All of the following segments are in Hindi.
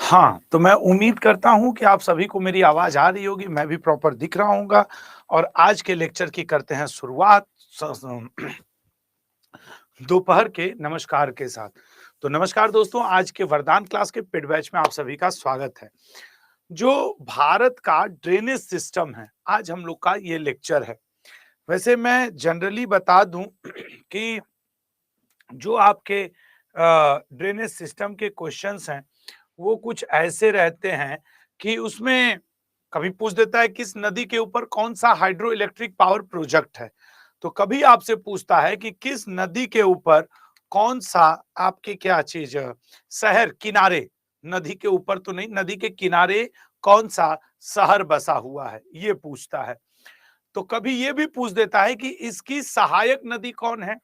हाँ, तो मैं उम्मीद करता हूँ कि आप सभी को मेरी आवाज़ आ रही होगी, मैं भी प्रॉपर दिख रहा होऊँगा और आज के लेक्चर की करते हैं शुरुआत स स दोपहर के नमस्कार के साथ। तो नमस्कार दोस्तों, आज के वरदान क्लास के पेड बैच में आप सभी का स्वागत है। जो भारत का ड्रेनेज सिस्टम है, आज हम लोग का ये लेक्चर है। वैसे मैं जनरली बता दूँ कि जो आपके ड्रेनेज सिस्टम के क्वेश्चंस हैं, वो कुछ ऐसे रहते हैं कि उसमें कभी पूछ देता है किस नदी के ऊपर कौन सा हाइड्रो इलेक्ट्रिक पावर प्रोजेक्ट है। तो कभी आपसे पूछता है कि किस नदी के ऊपर कौन सा आपके क्या चीज शहर किनारे, नदी के ऊपर तो नहीं, नदी के किनारे कौन सा शहर बसा हुआ है, ये पूछता है। तो कभी ये भी पूछ देता है कि इसकी सहायक नदी कौन है।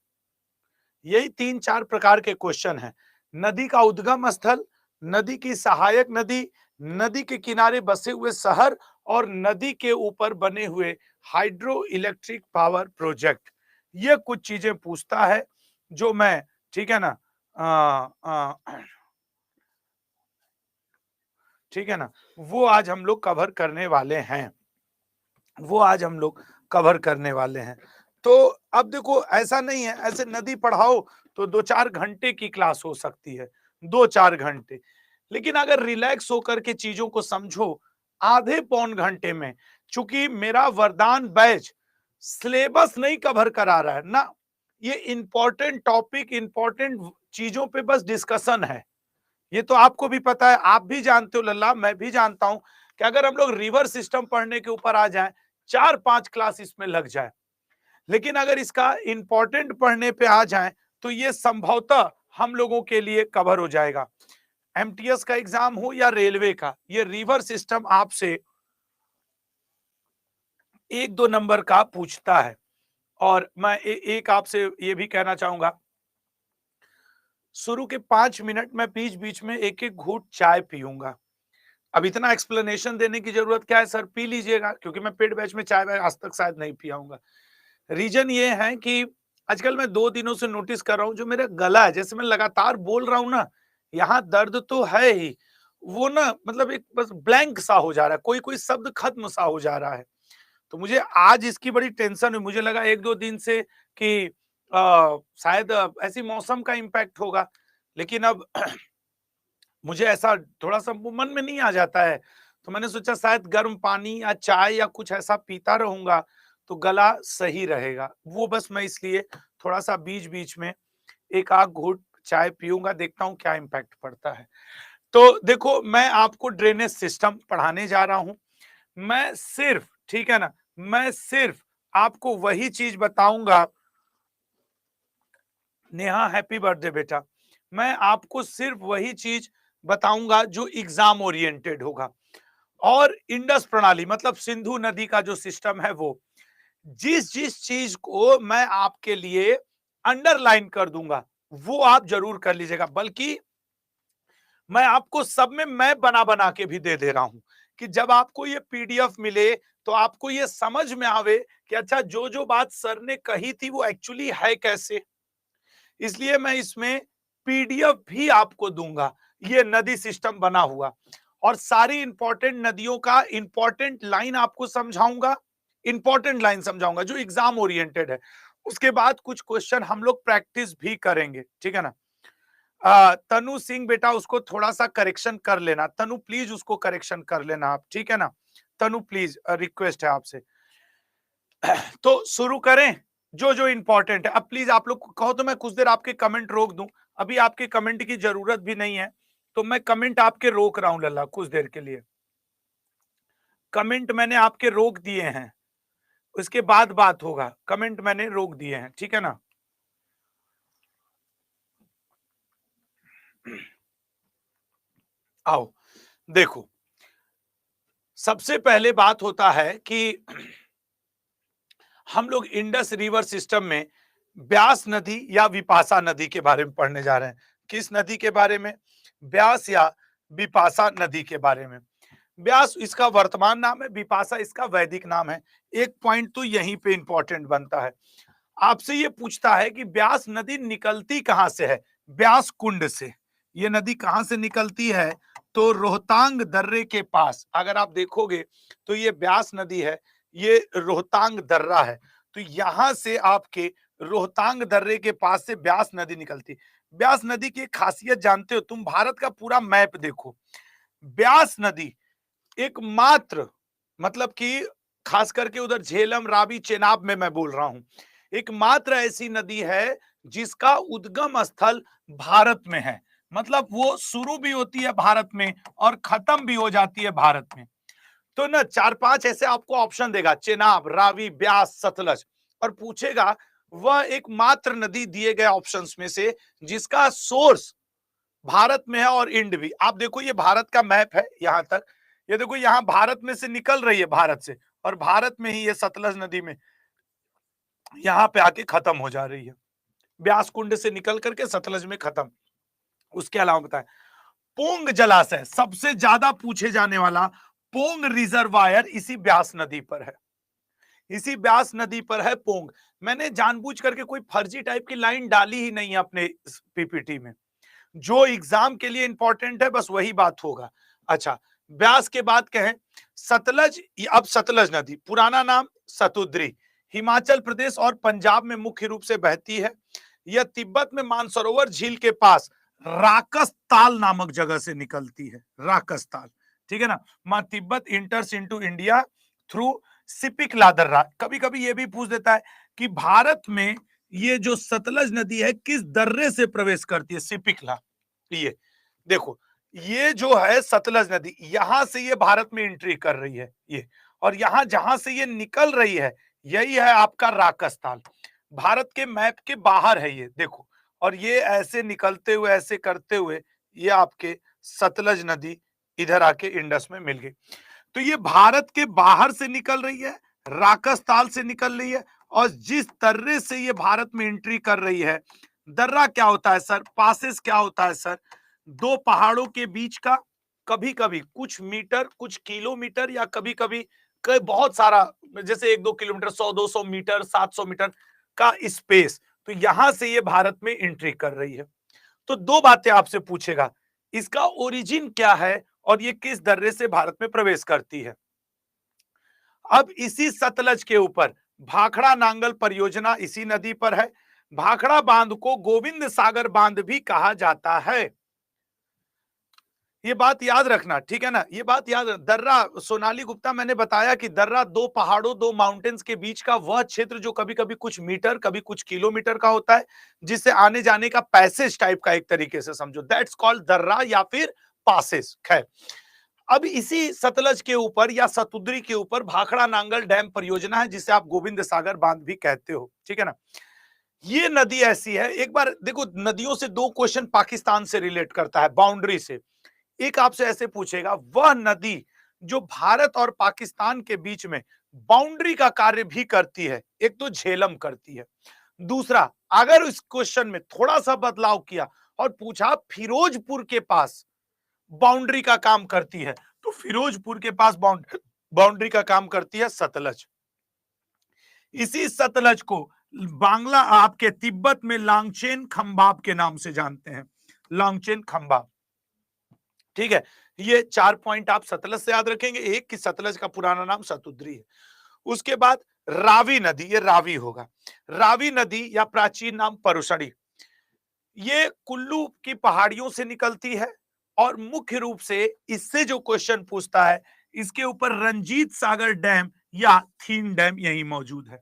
यही 3-4 प्रकार के क्वेश्चन हैं। नदी का उद्गम स्थल, नदी की सहायक नदी, नदी के किनारे बसे हुए शहर और नदी के ऊपर बने हुए हाइड्रो इलेक्ट्रिक पावर प्रोजेक्ट। ये कुछ चीजें पूछता है जो मैं, ठीक है ना, ठीक है ना, वो आज हम लोग कवर करने वाले हैं। वो आज हम लोग कवर करने वाले हैं। तो अब देखो, ऐसा नहीं है ऐसे नदी पढ़ाओ तो 2-4 घंटे की क्लास हो सकती है, 2-4 घंटे। लेकिन अगर रिलैक्स होकर के चीजों को समझो, आधे पौन घंटे में, चूंकि मेरा वरदान बैच सिलेबस नहीं कवर करा रहा है ना, ये इंपॉर्टेंट टॉपिक, इंपॉर्टेंट चीजों पे बस डिस्कशन है। ये तो आपको भी पता है, आप भी जानते हो लल्ला, मैं भी जानता हूं कि अगर हम लोग रिवर सिस्टम पढ़ने के ऊपर आ जाएं, 4-5 क्लास इसमें लग जाए। लेकिन अगर इसका इंपॉर्टेंट पढ़ने पे आ जाएं तो ये संभवतः हम लोगों के लिए कवर हो जाएगा। एमटीएस का एग्जाम हो या रेलवे का, ये रिवर सिस्टम आपसे 1-2 नंबर का पूछता है। और मैं एक आपसे ये भी कहना चाहूंगा, शुरू के 5 मिनट में बीच बीच में एक एक घूंट चाय पीऊंगा। अब इतना एक्सप्लेनेशन देने की जरूरत क्या है सर, पी लीजिएगा, क्योंकि मैं पेड बैच में चाय वाय आज तक शायद नहीं पियाऊंगा। रीजन ये है कि आजकल मैं 2 दिनों से नोटिस कर रहा हूँ, जो मेरा गला है, जैसे मैं लगातार बोल रहा हूँ ना, यहाँ दर्द तो है ही, वो ना मतलब एक बस ब्लैंक सा हो जा रहा है, कोई कोई शब्द खत्म सा हो जा रहा है। तो मुझे आज इसकी बड़ी टेंशन हुई, मुझे लगा 1-2 दिन से कि शायद ऐसी मौसम का इम्पैक्ट होगा। लेकिन अब मुझे ऐसा थोड़ा सा वो मन में नहीं आ जाता है, तो मैंने सोचा शायद गर्म पानी या चाय या कुछ ऐसा पीता रहूंगा तो गला सही रहेगा। वो बस मैं इसलिए थोड़ा सा बीच बीच में एक आध घूंट चाय पीऊंगा, देखता हूँ क्या इम्पैक्ट पड़ता है। तो देखो, मैं आपको ड्रेनेज सिस्टम पढ़ाने जा रहा हूं। मैं सिर्फ, ठीक है ना, मैं सिर्फ आपको वही चीज बताऊंगा। नेहा हैप्पी बर्थडे बेटा। मैं आपको सिर्फ वही चीज बताऊंगा जो एग्जाम ओरिएंटेड होगा। और इंडस प्रणाली मतलब सिंधु नदी का जो सिस्टम है, वो जिस जिस चीज को मैं आपके लिए अंडरलाइन कर दूंगा वो आप जरूर कर लीजिएगा। बल्कि मैं आपको सब में मैं बना बना के भी दे दे रहा हूं कि जब आपको ये पीडीएफ मिले तो आपको ये समझ में आवे कि अच्छा, जो जो बात सर ने कही थी वो एक्चुअली है कैसे। इसलिए मैं इसमें पीडीएफ भी आपको दूंगा, ये नदी सिस्टम बना हुआ, और सारी इंपॉर्टेंट नदियों का इंपॉर्टेंट लाइन आपको समझाऊंगा, इंपॉर्टेंट लाइन समझाऊंगा जो एग्जाम ओरिएंटेड है। उसके बाद कुछ क्वेश्चन हम लोग प्रैक्टिस भी करेंगे, ठीक है ना। तनु सिंह बेटा, उसको थोड़ा सा करेक्शन कर लेना, तनु प्लीज उसको करेक्शन कर लेना आप, ठीक है ना। तनु प्लीज, रिक्वेस्ट है आपसे। तो शुरू करें जो जो इंपॉर्टेंट है। अब प्लीज आप लोग कहो तो मैं कुछ देर आपके कमेंट रोक दूं, अभी आपके कमेंट की जरूरत भी नहीं है, तो मैं कमेंट आपके रोक रहा हूं लल्ला कुछ देर के लिए। कमेंट मैंने आपके रोक दिए हैं, उसके बाद बात होगा, कमेंट मैंने रोक दिए हैं, ठीक है ना। आओ देखो, सबसे पहले बात होता है कि हम लोग इंडस रिवर सिस्टम में ब्यास नदी या विपाशा नदी के बारे में पढ़ने जा रहे हैं। किस नदी के बारे में? ब्यास या विपाशा नदी के बारे में। ब्यास इसका वर्तमान नाम है, विपाशा इसका वैदिक नाम है। एक पॉइंट तो यहीं पे इंपॉर्टेंट बनता है, आपसे ये पूछता है कि ब्यास नदी निकलती कहां से है? ब्यास कुंड से। ये नदी कहां से निकलती है? तो रोहतांग दर्रे के पास अगर आप देखोगे तो ये ब्यास नदी है, ये रोहतांग दर्रा है। तो यहां से आपके रोहतांग दर्रे के पास से ब्यास नदी निकलती। ब्यास नदी की एक खासियत जानते हो तुम? भारत का पूरा मैप देखो, ब्यास नदी एकमात्र, मतलब कि खास करके उधर झेलम, रावी, चेनाब में मैं बोल रहा हूं, एकमात्र ऐसी नदी है जिसका उद्गम स्थल भारत में है। मतलब वो शुरू भी होती है भारत में और खत्म भी हो जाती है भारत में। तो ना 4-5 ऐसे आपको ऑप्शन देगा, चेनाब, रावी, ब्यास, सतलज, और पूछेगा वह एकमात्र नदी दिए गए ऑप्शंस में से जिसका सोर्स भारत में है और इंड भी। आप देखो ये भारत का मैप है यहां तक, ये देखो यहां भारत में से निकल रही है भारत से, और भारत में ही ये सतलज नदी में यहां पे आके खत्म हो जा रही है, ब्यास कुंड से निकल करके सतलज में खत्म। उसके अलावा बताएं, पोंग जलाशय सबसे ज्यादा पूछे जाने वाला, पोंग रिजर्वायर इसी ब्यास नदी पर है, इसी ब्यास नदी पर है पोंग। मैंने जानबूझ करके कोई फर्जी टाइप की लाइन डाली ही नहीं है अपने पीपीटी में, जो एग्जाम के लिए इंपॉर्टेंट है बस वही बात होगा। अच्छा, ब्यास के बाद कहें सतलज, अब सतलज नदी पुराना नाम सतुद्री, हिमाचल प्रदेश और पंजाब में मुख्य रूप से बहती है। यह तिब्बत में मानसरोवर झील के पास राकसताल नामक जगह से निकलती है, राकसताल, ठीक है ना। मां Tibet enters into India through Shipkila दर्रा। कभी कभी ये भी पूछ देता है कि भारत में ये जो सतलज नदी है किस दर्रे से प्रवेश करती है, सिपिकला। ये देखो, ये जो है सतलज नदी, यहां से ये भारत में एंट्री कर रही है ये, और यहां जहां से ये निकल रही है यही है आपका राकसताल। भारत के मैप के बाहर है ये, देखो, और ये ऐसे निकलते हुए ऐसे करते हुए ये आपके सतलज नदी इधर आके इंडस में मिल गई। तो ये भारत के बाहर से निकल रही है, राकसताल से निकल रही है, और जिस दर्रे से ये भारत में एंट्री कर रही है, दर्रा क्या होता है सर, पासेस क्या होता है सर, दो पहाड़ों के बीच का, कभी कभी कुछ मीटर, कुछ किलोमीटर, या कभी कभी बहुत सारा, जैसे 1-2 किलोमीटर, 100-200 मीटर, 700 मीटर का स्पेस। तो यहां से ये भारत में एंट्री कर रही है। तो दो बातें आपसे पूछेगा, इसका ओरिजिन क्या है और ये किस दर्रे से भारत में प्रवेश करती है। अब इसी सतलज के ऊपर भाखड़ा नांगल परियोजना इसी नदी पर है। भाखड़ा बांध को गोविंद सागर बांध भी कहा जाता है, ये बात याद रखना, ठीक है ना, ये बात याद। दर्रा, सोनाली गुप्ता, मैंने बताया कि दर्रा दो पहाड़ों, दो माउंटेन्स के बीच का वह क्षेत्र जो कभी कभी कुछ मीटर, कभी कुछ किलोमीटर का होता है, जिससे आने जाने का पैसेज टाइप का, एक तरीके से समझो, दैट्स कॉल्ड दर्रा या फिर पासेज। खैर, अब इसी सतलज के ऊपर या सतुद्री के ऊपर भाखड़ा नांगल डैम परियोजना है, जिसे आप गोविंद सागर बांध भी कहते हो, ठीक है ना। ये नदी ऐसी है, एक बार देखो, नदियों से दो क्वेश्चन पाकिस्तान से रिलेट करता है, बाउंड्री से। एक आपसे ऐसे पूछेगा, वह नदी जो भारत और पाकिस्तान के बीच में बाउंड्री का कार्य भी करती है, एक तो झेलम करती है, दूसरा अगर इस क्वेश्चन में थोड़ा सा बदलाव किया और पूछा फिरोजपुर के पास बाउंड्री का काम करती है, तो फिरोजपुर के पास बाउंड्री का काम करती है सतलज। इसी सतलज को बांग्ला आपके तिब्बत में लांगचेन खंबाब के नाम से जानते हैं, लांगचेन खंबाब, ठीक है। ये 4 पॉइंट आप सतलज से याद रखेंगे, एक कि सतलज का पुराना नाम सतुद्री है। उसके बाद रावी नदी, ये रावी होगा, रावी नदी या प्राचीन नाम परुषणी, ये कुल्लू की पहाड़ियों से निकलती है, और मुख्य रूप से इससे जो क्वेश्चन पूछता है, इसके ऊपर रंजीत सागर डैम या थीन डैम यही मौजूद है।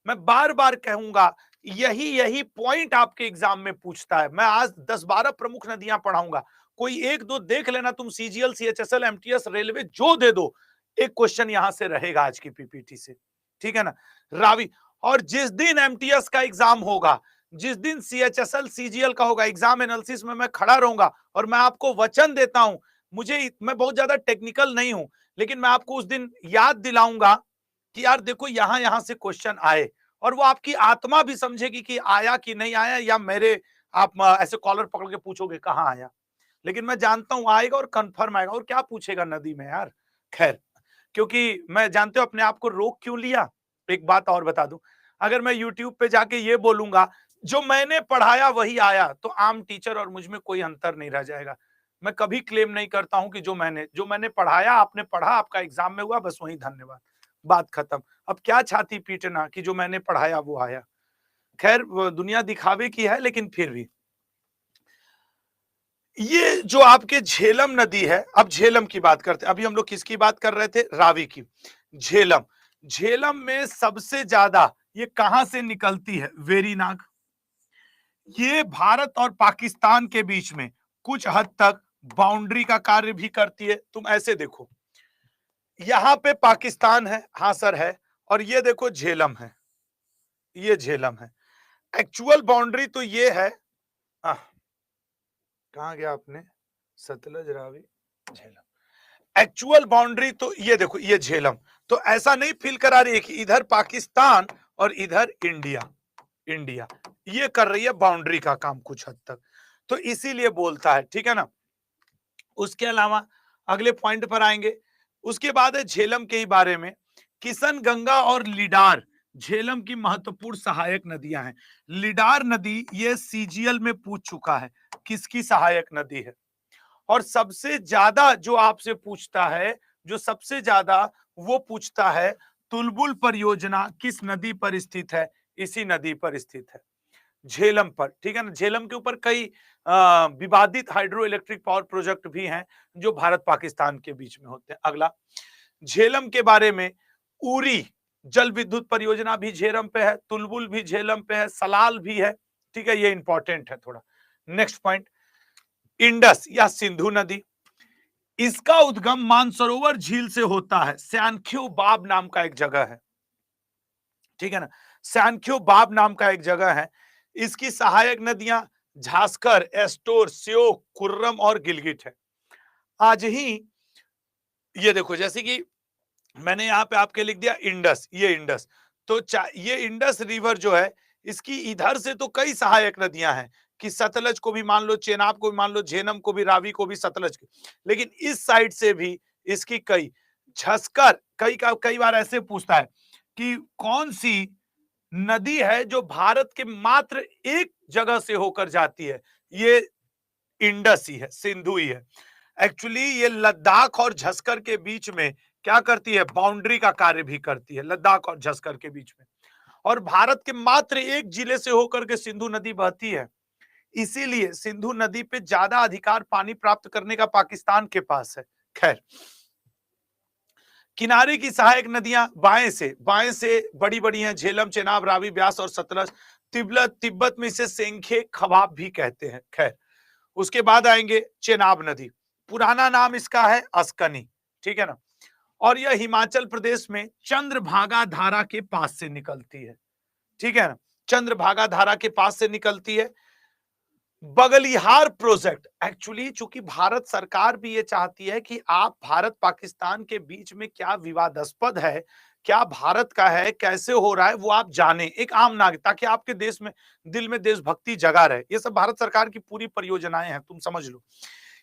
मैं बार बार कहूंगा, यही यही पॉइंट आपके एग्जाम में पूछता है। मैं आज 10-12 प्रमुख नदियां पढ़ाऊंगा, कोई एक दो देख लेना तुम, सीजीएल, सीएचएसएल, एमटीएस, रेलवे, जो दे दो, एक क्वेश्चन यहां से रहेगा आज की पीपीटी से, ठीक है ना। रावी, और जिस दिन एमटीएस का एग्जाम होगा, जिस दिन सीएचएसएल, सीजीएल का होगा, एग्जाम एनालिसिस में मैं खड़ा रहूंगा, और मैं आपको वचन देता हूं, मैं बहुत ज्यादा टेक्निकल नहीं हूं, लेकिन मैं आपको उस दिन याद दिलाऊंगा कि यार देखो यहां यहां से क्वेश्चन आए, और वो आपकी आत्मा भी समझेगी कि आया कि नहीं आया, या मेरे आप ऐसे कॉलर पकड़ के पूछोगे कहां आया, लेकिन मैं जानता हूं आएगा और कंफर्म आएगा। और क्या पूछेगा नदी में यार, खैर, क्योंकि मैं, जानते हो अपने आप को रोक क्यों लिया, एक बात और बता दूं, अगर मैं यूट्यूब पे जाके ये बोलूंगा जो मैंने पढ़ाया वही आया, तो आम टीचर और मुझ में कोई अंतर नहीं रह जाएगा। मैं कभी क्लेम नहीं करता हूं कि जो मैंने पढ़ाया आपने पढ़ा, आपका एग्जाम में हुआ, बस वही धन्यवाद, बात खत्म। अब क्या छाती पीटना कि जो मैंने पढ़ाया वो आया। खैर दुनिया दिखावे की है, लेकिन फिर भी ये जो आपके झेलम नदी है, अब झेलम की बात करते हैं। अभी हम लोग किसकी बात कर रहे थे? रावी की। झेलम, झेलम में सबसे ज्यादा ये कहां से निकलती है? वेरीनाग। ये भारत और पाकिस्तान के बीच में कुछ हद तक बाउंड्री का कार्य भी करती है। तुम ऐसे देखो, यहां पे पाकिस्तान है, हां सर है, और ये देखो झेलम है, ये झेलम है। एक्चुअल बाउंड्री तो ये है, कहां गया आपने? सतलज, रावी, झेलम। एक्चुअल बाउंड्री तो ये देखो, ये झेलम। तो ऐसा नहीं फील करा रही है कि इधर पाकिस्तान और इधर इंडिया, इंडिया ये कर रही है बाउंड्री का काम कुछ हद तक, तो इसीलिए बोलता है, ठीक है ना। उसके अलावा अगले पॉइंट पर आएंगे। उसके बाद है झेलम के ही बारे में, किशन गंगा और लिडार झेलम की महत्वपूर्ण सहायक नदियां हैं। लिडार नदी ये सीजीएल में पूछ चुका है किसकी सहायक नदी है। और सबसे ज्यादा जो आपसे पूछता है, जो सबसे ज्यादा वो पूछता है, तुलबुल परियोजना किस नदी पर स्थित है? इसी नदी पर स्थित है, झेलम पर, ठीक है ना। झेलम के ऊपर कई विवादित हाइड्रो इलेक्ट्रिक पावर प्रोजेक्ट भी हैं जो भारत पाकिस्तान के बीच में होते हैं। अगला, झेलम के बारे में, उरी जल विद्युत परियोजना भी झेलम पे है, तुलबुल भी झेलम पे है, सलाल भी है, ठीक है, ये इंपॉर्टेंट है थोड़ा। नेक्स्ट पॉइंट, इंडस या सिंधु नदी, इसका उद्गम मानसरोवर झील से होता है। स्यांख्यो बाब नाम का एक जगह है, ठीक है ना, स्यांख्यो बाब नाम का एक जगह है। इसकी सहायक नदियां झांसकर, एस्टोर, श्योक, कुर्रम और गिलगिट है। आज ही ये देखो, जैसे कि मैंने यहां पे आपके लिख दिया इंडस, ये इंडस, तो ये इंडस रिवर जो है, इसकी इधर से तो कई सहायक नदियां हैं कि सतलज को भी मान लो, चेनाब को भी मान लो, झेलम को भी, रावी को भी, सतलज की, लेकिन इस साइड से भी इसकी कई, झस्कर कई बार ऐसे पूछता है कि कौन सी नदी है जो भारत के मात्र एक जगह से होकर जाती है? ये इंडस ही है, सिंधु ही है। एक्चुअली ये लद्दाख और झस्कर के बीच में क्या करती है? बाउंड्री का कार्य भी करती है, लद्दाख और झस्कर के बीच में। और भारत के मात्र एक जिले से होकर के सिंधु नदी बहती है, इसीलिए सिंधु नदी पे ज्यादा अधिकार पानी प्राप्त करने का पाकिस्तान के पास है। खैर, किनारे की सहायक नदियां बाएं से बड़ी बड़ी हैं, झेलम, चेनाब, रावी, ब्यास और सतलज। तिब्बत में इसे सेंखे खवाब भी कहते हैं। खैर, उसके बाद आएंगे चेनाब नदी, पुराना नाम इसका है अस्कनी, ठीक है ना, और यह हिमाचल प्रदेश में चंद्रभागा धारा के पास से निकलती है, ठीक है ना, चंद्रभागा धारा के पास से निकलती है। बगलिहार प्रोजेक्ट, एक्चुअली चूंकि भारत सरकार भी ये चाहती है कि आप भारत पाकिस्तान के बीच में क्या विवादास्पद है, क्या भारत का है, कैसे हो रहा है, वो आप जाने, एक आम नागरिक, ताकि आपके देश में दिल में देशभक्ति जगा रहे। ये सब भारत सरकार की पूरी परियोजनाएं हैं, तुम समझ लो।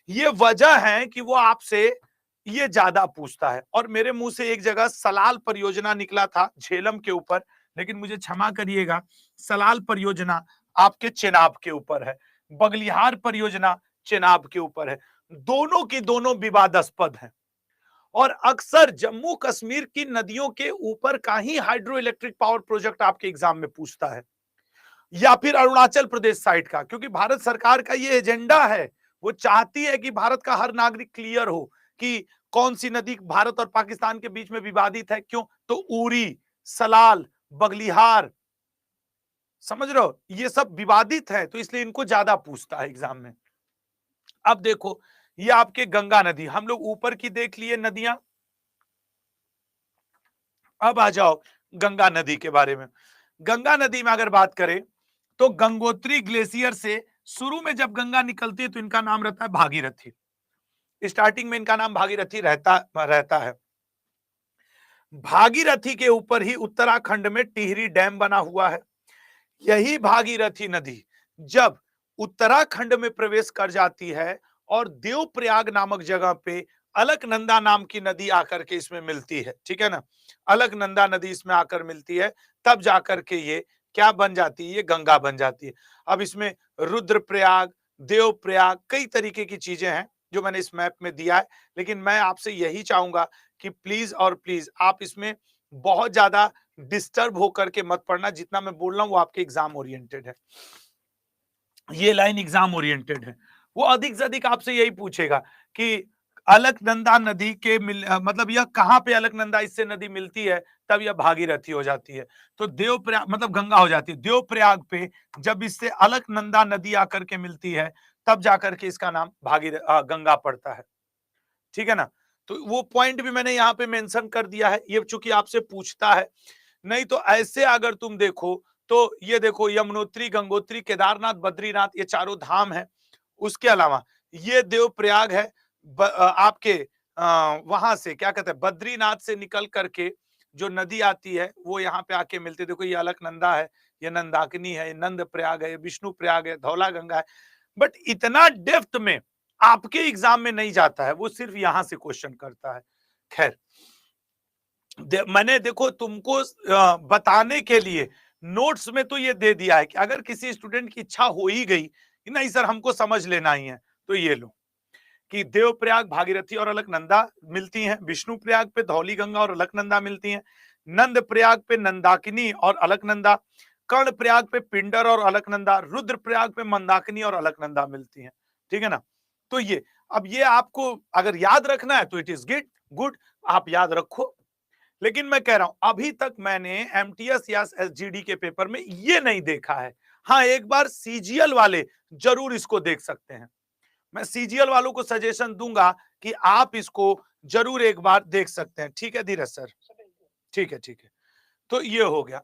ये वजह है कि वो आपसे ये ज्यादा पूछता है। और मेरे मुंह से एक जगह सलाल परियोजना निकला था झेलम के ऊपर, लेकिन मुझे क्षमा करिएगा, सलाल परियोजना आपके चेनाब के ऊपर है, बगलिहार परियोजना चेनाब के ऊपर है। दोनों की दोनों विवादास्पद हैं, और अक्सर जम्मू कश्मीर की नदियों के ऊपर का ही हाइड्रो इलेक्ट्रिक पावर प्रोजेक्ट आपके एग्जाम में पूछता है, या फिर अरुणाचल प्रदेश साइड का, क्योंकि भारत सरकार का ये एजेंडा है, वो चाहती है कि भारत का हर नागरिक क्लियर हो कि कौन सी नदी भारत और पाकिस्तान के बीच में विवादित है, क्यों, तो उरी, सलाल, बगलिहार, समझ रहे हो, ये सब विवादित है, तो इसलिए इनको ज्यादा पूछता है एग्जाम में। अब देखो, ये आपके गंगा नदी, हम लोग ऊपर की देख लिए नदियां, अब आ जाओ गंगा नदी के बारे में। गंगा नदी में अगर बात करें तो गंगोत्री ग्लेशियर से शुरू में जब गंगा निकलती है तो इनका नाम रहता है भागीरथी, स्टार्टिंग में इनका नाम भागीरथी रहता है। भागीरथी के ऊपर ही उत्तराखंड में टिहरी डैम बना हुआ है। यही भागीरथी नदी जब उत्तराखंड में प्रवेश कर जाती है और देवप्रयाग नामक जगह पे अलकनंदा नाम की नदी आकर के इसमें मिलती है, ठीक है ना, अलकनंदा नदी इसमें आकर मिलती है, तब जाकर के ये क्या बन जाती है? ये गंगा बन जाती है। अब इसमें रुद्रप्रयाग, देवप्रयाग, कई तरीके की चीजें हैं, जो मैंने इस मैप में दिया है, लेकिन मैं आपसे यही चाहूंगा कि प्लीज और प्लीज आप इसमें बहुत ज्यादा डिस्टर्ब होकर के मत पढ़ना। जितना मैं बोल रहा हूं वो आपके एग्जाम ओरिएंटेड है, ये लाइन एग्जाम ओरिएंटेड है। वो अधिक से अधिक आपसे यही पूछेगा कि अलकनंदा नदी के मतलब यह कहां पे अलकनंदा इससे नदी मिलती है, तब यह भागीरथी हो जाती है। तो देवप्रयाग मतलब गंगा हो जाती है। देवप्रयाग पे जब इससे अलकनंदा नदी आकर के मिलती है, तब जाकर के इसका नाम गंगा पड़ता है। ठीक है ना। तो वो पॉइंट भी मैंने यहाँ पे मेंशन कर दिया है, ये चूंकि आपसे पूछता है। नहीं तो ऐसे अगर तुम देखो तो ये देखो यमुनोत्री, गंगोत्री, केदारनाथ, बद्रीनाथ, ये चारों धाम है। उसके अलावा ये देवप्रयाग है। आपके वहां से क्या कहते हैं, बद्रीनाथ से निकल करके जो नदी आती है वो यहाँ पे आके मिलती है। देखो ये अलकनंदा है, ये नंदाकिनी है, ये नंद प्रयाग है, ये विष्णु प्रयाग है, धौला गंगा है। बट इतना डेप्थ में आपके एग्जाम में नहीं जाता है, वो सिर्फ यहां से क्वेश्चन करता है। खैर मैंने देखो तुमको बताने के लिए नोट्स में तो ये दे दिया है कि अगर किसी स्टूडेंट की इच्छा हो ही गई कि नहीं सर हमको समझ लेना ही है, तो ये लो कि देवप्रयाग भागीरथी और अलकनंदा मिलती हैं, विष्णु प्रयाग पे धौली गंगा और अलकनंदा मिलती हैं, नंद प्रयाग पे नंदाकिनी और अलकनंदा, कर्ण प्रयाग पे पिंडर और अलकनंदा, रुद्र प्रयाग पे मंदाकिनी और अलकनंदा मिलती हैं। ठीक है ना। तो ये अब ये आपको अगर याद रखना है तो इट इज गुड, आप याद रखो। लेकिन मैं कह रहा हूं अभी तक मैंने एमटीएस या एसजीडी के पेपर में ये नहीं देखा है। हाँ, एक बार सीजीएल वाले जरूर इसको देख सकते हैं। मैं सीजीएल वालों को सजेशन दूंगा कि आप इसको जरूर एक बार देख सकते हैं। ठीक है धीरज सर, ठीक है ठीक है। तो ये हो गया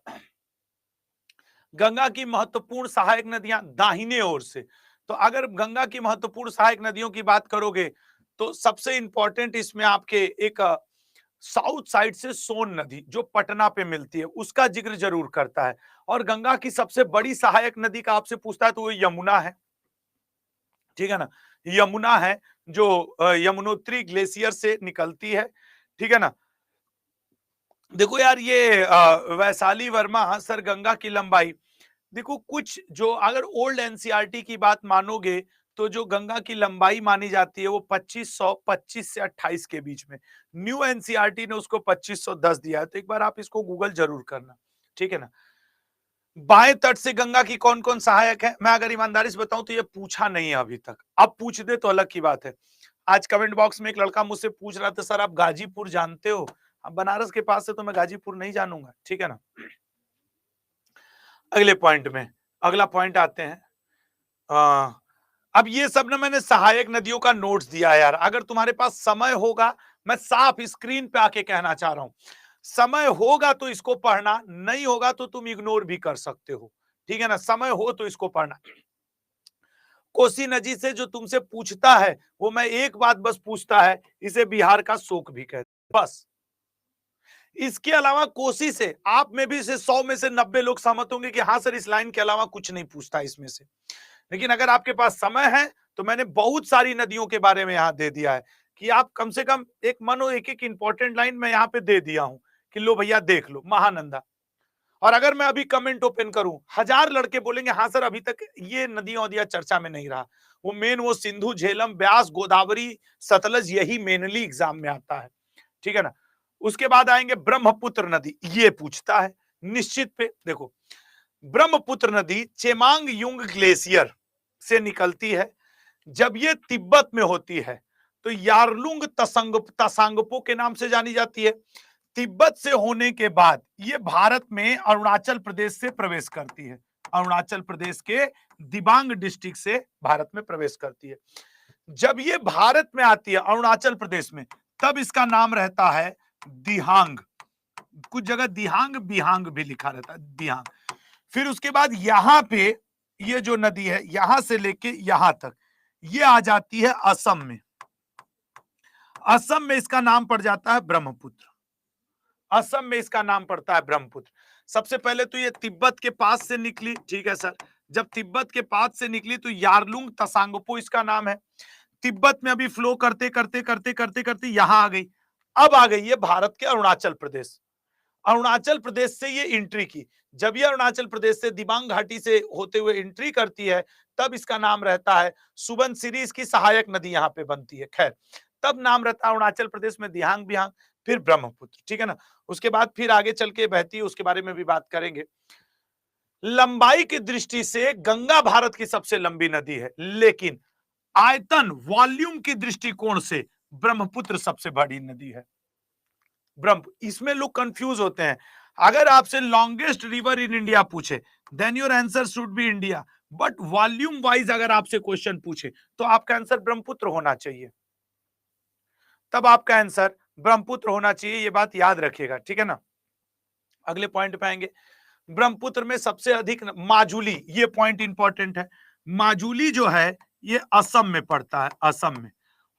गंगा की महत्वपूर्ण सहायक नदियां दाहिने ओर से। तो अगर गंगा की महत्वपूर्ण सहायक नदियों की बात करोगे तो सबसे इंपॉर्टेंट इसमें आपके एक साउथ साइड से सोन नदी जो पटना पे मिलती है उसका जिक्र जरूर करता है। और गंगा की सबसे बड़ी सहायक नदी का आपसे पूछता है तो वो यमुना है। ठीक है ना, यमुना है जो यमुनोत्री ग्लेशियर से निकलती है। ठीक है ना। देखो यार ये वैशाली वर्मा सर गंगा की लंबाई, देखो कुछ जो अगर ओल्ड एनसीईआरटी की बात मानोगे तो जो गंगा की लंबाई मानी जाती है वो 2525 से 28 के बीच में। न्यू एनसीईआरटी ने उसको 2510 दिया है, तो एक बार आप इसको गूगल जरूर करना। ठीक है ना। बाएं तट से गंगा की कौन कौन सहायक है, मैं अगर ईमानदारी से बताऊं तो ये पूछा नहीं है अभी तक। अब पूछ दे तो अलग की बात है। आज कमेंट बॉक्स में एक लड़का मुझसे पूछ रहा था सर आप गाजीपुर जानते हो, अब बनारस के पास से तो मैं गाजीपुर नहीं जानूंगा। ठीक है ना। अगले पॉइंट में, अगला पॉइंट आते हैं। अब ये सब ना मैंने सहायक नदियों का नोट्स दिया है यार, अगर तुम्हारे पास समय होगा, मैं साफ स्क्रीन पे आके कहना चाह रहा हूं, समय होगा तो इसको पढ़ना, नहीं होगा तो तुम इग्नोर भी कर सकते हो। ठीक है ना, समय हो तो इसको पढ़ना। कोसी नदी से जो तुमसे पूछता है वो मैं एक बात बस पूछता है, इसे बिहार का शोक भी कहते हैं बस। इसके अलावा कोसी से आप में भी से 100 में से 90 लोग सहमत होंगे कि हाँ सर इस लाइन के अलावा कुछ नहीं पूछता इसमें से। लेकिन अगर आपके पास समय है तो मैंने बहुत सारी नदियों के बारे में यहां दे दिया है कि आप कम से कम एक मानो एक एक इंपॉर्टेंट लाइन मैं यहाँ पे दे दिया हूं कि लो भैया देख लो महानंदा। और अगर मैं अभी कमेंट ओपन करूं, 1000 लड़के बोलेंगे हाँ सर अभी तक ये नदियां वदियां चर्चा में नहीं रहा। वो मेन वो सिंधु, झेलम, ब्यास, गोदावरी, सतलज, यही मेनली एग्जाम में आता है। ठीक है ना। उसके बाद आएंगे ब्रह्मपुत्र नदी, ये पूछता है निश्चित पे। देखो ब्रह्मपुत्र नदी चेमांग युंग ग्लेशियर से निकलती है। जब ये तिब्बत में होती है तो यारलुंग तसांगपो के नाम से जानी जाती है। तिब्बत से होने के बाद ये भारत में अरुणाचल प्रदेश से प्रवेश करती है। अरुणाचल प्रदेश के दिबांग डिस्ट्रिक्ट से भारत में प्रवेश करती है। जब ये भारत में आती है अरुणाचल प्रदेश में, तब इसका नाम रहता है दिहांग। कुछ जगह दिहांग बिहांग भी लिखा रहता है, दिहांग। फिर उसके बाद यहां पे ये जो नदी है यहां से लेके यहां तक ये आ जाती है असम में। असम में इसका नाम पड़ जाता है ब्रह्मपुत्र। असम में इसका नाम पड़ता है ब्रह्मपुत्र। सबसे पहले तो ये तिब्बत के पास से निकली। ठीक है सर, जब तिब्बत के पास से निकली तो यारलुंग तसांगपो इसका नाम है। तिब्बत में अभी फ्लो करते करते करते करते करते यहां आ गई। अब आ गई ये भारत के अरुणाचल प्रदेश। अरुणाचल प्रदेश से ये एंट्री की। जब ये अरुणाचल प्रदेश से दिबांग घाटी से होते हुए एंट्री करती है, तब इसका नाम रहता है सुबनसिरी। इसकी सहायक नदी यहाँ पे बनती है। खैर, तब नाम रहता है अरुणाचल प्रदेश में दिहांग बिहांग, फिर ब्रह्मपुत्र, ठीक है ना। उसके बाद फिर आगे चल के बहती है, उसके बारे में भी बात करेंगे। लंबाई की दृष्टि से गंगा भारत की सबसे लंबी नदी है, लेकिन आयतन वॉल्यूम की दृष्टिकोण से ब्रह्मपुत्र सबसे बड़ी नदी है। इसमें लोग कंफ्यूज होते हैं। अगर आपसे लॉन्गेस्ट रिवर इन इंडिया पूछे, then your answer should be India, but volume wise अगर आपसे क्वेश्चन पूछे तो आपका आंसर ब्रह्मपुत्र होना चाहिए। तब आपका आंसर ब्रह्मपुत्र होना चाहिए, ये बात याद रखिएगा, ठीक है ना। अगले पॉइंट पे आएंगे। ब्रह्मपुत्र में सबसे अधिक माजुली, ये पॉइंट इंपॉर्टेंट है। माजुली जो है ये असम में पड़ता है, असम में,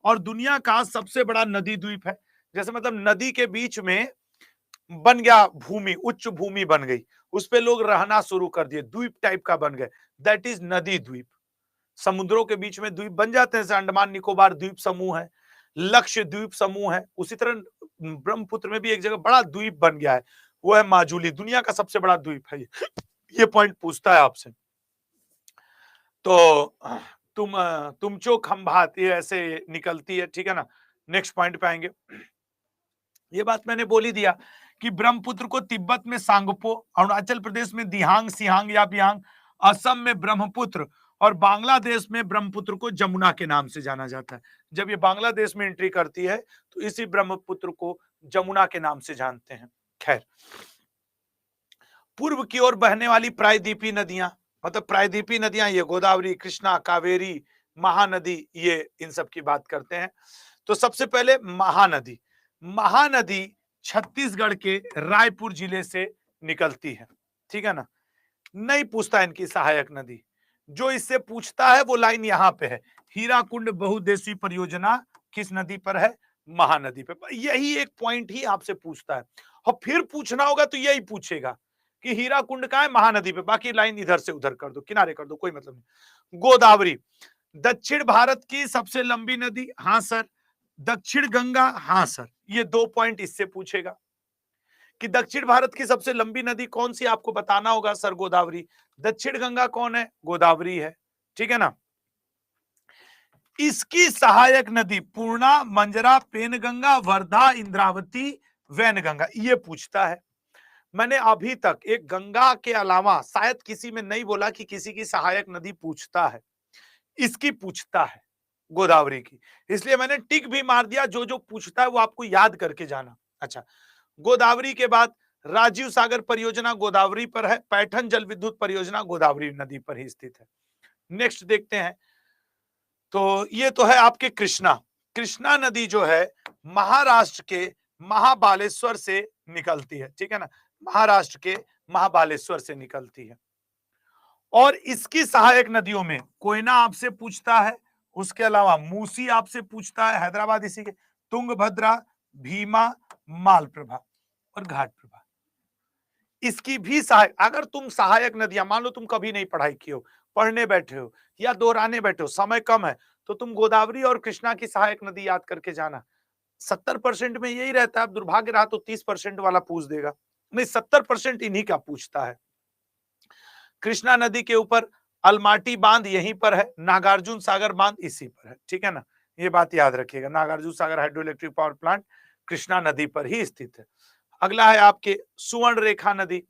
और दुनिया का सबसे बड़ा नदी द्वीप है। जैसे मतलब नदी के बीच में बन गया भूमि, उच्च भूमि बन गई, उस पे लोग रहना शुरू कर दिए, द्वीप टाइप का बन गए, दैट इज नदी द्वीप। समुद्रों के बीच में द्वीप बन जाते हैं, जैसे अंडमान निकोबार द्वीप समूह है, लक्षद्वीप समूह है, उसी तरह ब्रह्मपुत्र में भी एक जगह बड़ा द्वीप बन गया है, वो है माजुली। दुनिया का सबसे बड़ा द्वीप है ये पॉइंट पूछता है आपसे। तो तुमचो खंभात, ये ऐसे निकलती है, ठीक है ना। नेक्स्ट पॉइंट पे आएंगे। ये बात मैंने बोल ही दिया कि ब्रह्मपुत्र को तिब्बत में सांगपो, अरुणाचल प्रदेश में दिहांग सिहांग या बिहांग, असम में ब्रह्मपुत्र, और बांग्लादेश में ब्रह्मपुत्र को जमुना के नाम से जाना जाता है। जब ये बांग्लादेश में एंट्री करती है तो इसी ब्रह्मपुत्र को जमुना के नाम से जानते हैं। खैर, पूर्व की ओर बहने वाली प्रायद्वीपीय नदियां, मतलब प्रायद्वीपीय नदियां, ये गोदावरी, कृष्णा, कावेरी, महानदी, ये इन सब की बात करते हैं। तो सबसे पहले महानदी। महानदी छत्तीसगढ़ के रायपुर जिले से निकलती है, ठीक है ना। नहीं पूछता इनकी सहायक नदी, जो इससे पूछता है वो लाइन यहां पे है, हीराकुंड बहुउद्देशीय परियोजना किस नदी पर है? महानदी पे। यही एक पॉइंट ही आपसे पूछता है, और फिर पूछना होगा तो यही पूछेगा कि हीराकुंड का है, महानदी पे, बाकी लाइन इधर से उधर कर दो, किनारे कर दो, कोई मतलब नहीं। गोदावरी दक्षिण भारत की सबसे लंबी नदी, हां सर। दक्षिण गंगा, हां सर। ये 2 पॉइंट इससे पूछेगा कि दक्षिण भारत की सबसे लंबी नदी कौन सी, आपको बताना होगा सर गोदावरी। दक्षिण गंगा कौन है? गोदावरी है, ठीक है ना। इसकी सहायक नदी पूर्णा, मंजरा, पेनगंगा, वर्धा, इंद्रावती, वैनगंगा, ये पूछता है। मैंने अभी तक एक गंगा के अलावा शायद किसी में नहीं बोला कि किसी की सहायक नदी पूछता है, इसकी पूछता है, गोदावरी की। इसलिए मैंने टिक भी मार दिया, जो जो पूछता है वो आपको याद करके जाना। अच्छा, गोदावरी के बाद राजीव सागर परियोजना गोदावरी पर है, पैठन जल विद्युत परियोजना गोदावरी नदी पर ही स्थित है। नेक्स्ट देखते हैं। तो ये तो है आपके कृष्णा। कृष्णा नदी जो है महाराष्ट्र के महाबालेश्वर से निकलती है, ठीक है ना। महाराष्ट्र के महाबालेश्वर से निकलती है, और इसकी सहायक नदियों में कोयना आपसे पूछता है, उसके अलावा मूसी आपसे पूछता है, हैदराबाद इसी के, तुंगभद्रा, भीमा, मालप्रभा और घाटप्रभा। इसकी भी सहायक, अगर तुम सहायक नदियां, मान लो तुम कभी नहीं पढ़ाई की हो, पढ़ने बैठे हो या दोहराने बैठे हो, समय कम है, तो तुम गोदावरी और कृष्णा की सहायक नदी याद करके जाना। 70% में यही रहता है, अब दुर्भाग्य रहा तो 30% वाला पूछ देगा, नहीं 70% इन्हीं का पूछता है। कृष्णा नदी के ऊपर अलमाटी बांध यहीं पर है, नागार्जुन सागर बांध इसी पर है, ठीक है ना। ये बात याद रखिएगा, Nagarjuna Sagar hydro electric power plant Krishna नदी पर ही स्थित है। अगला है आपके सुवर्ण रेखा नदी।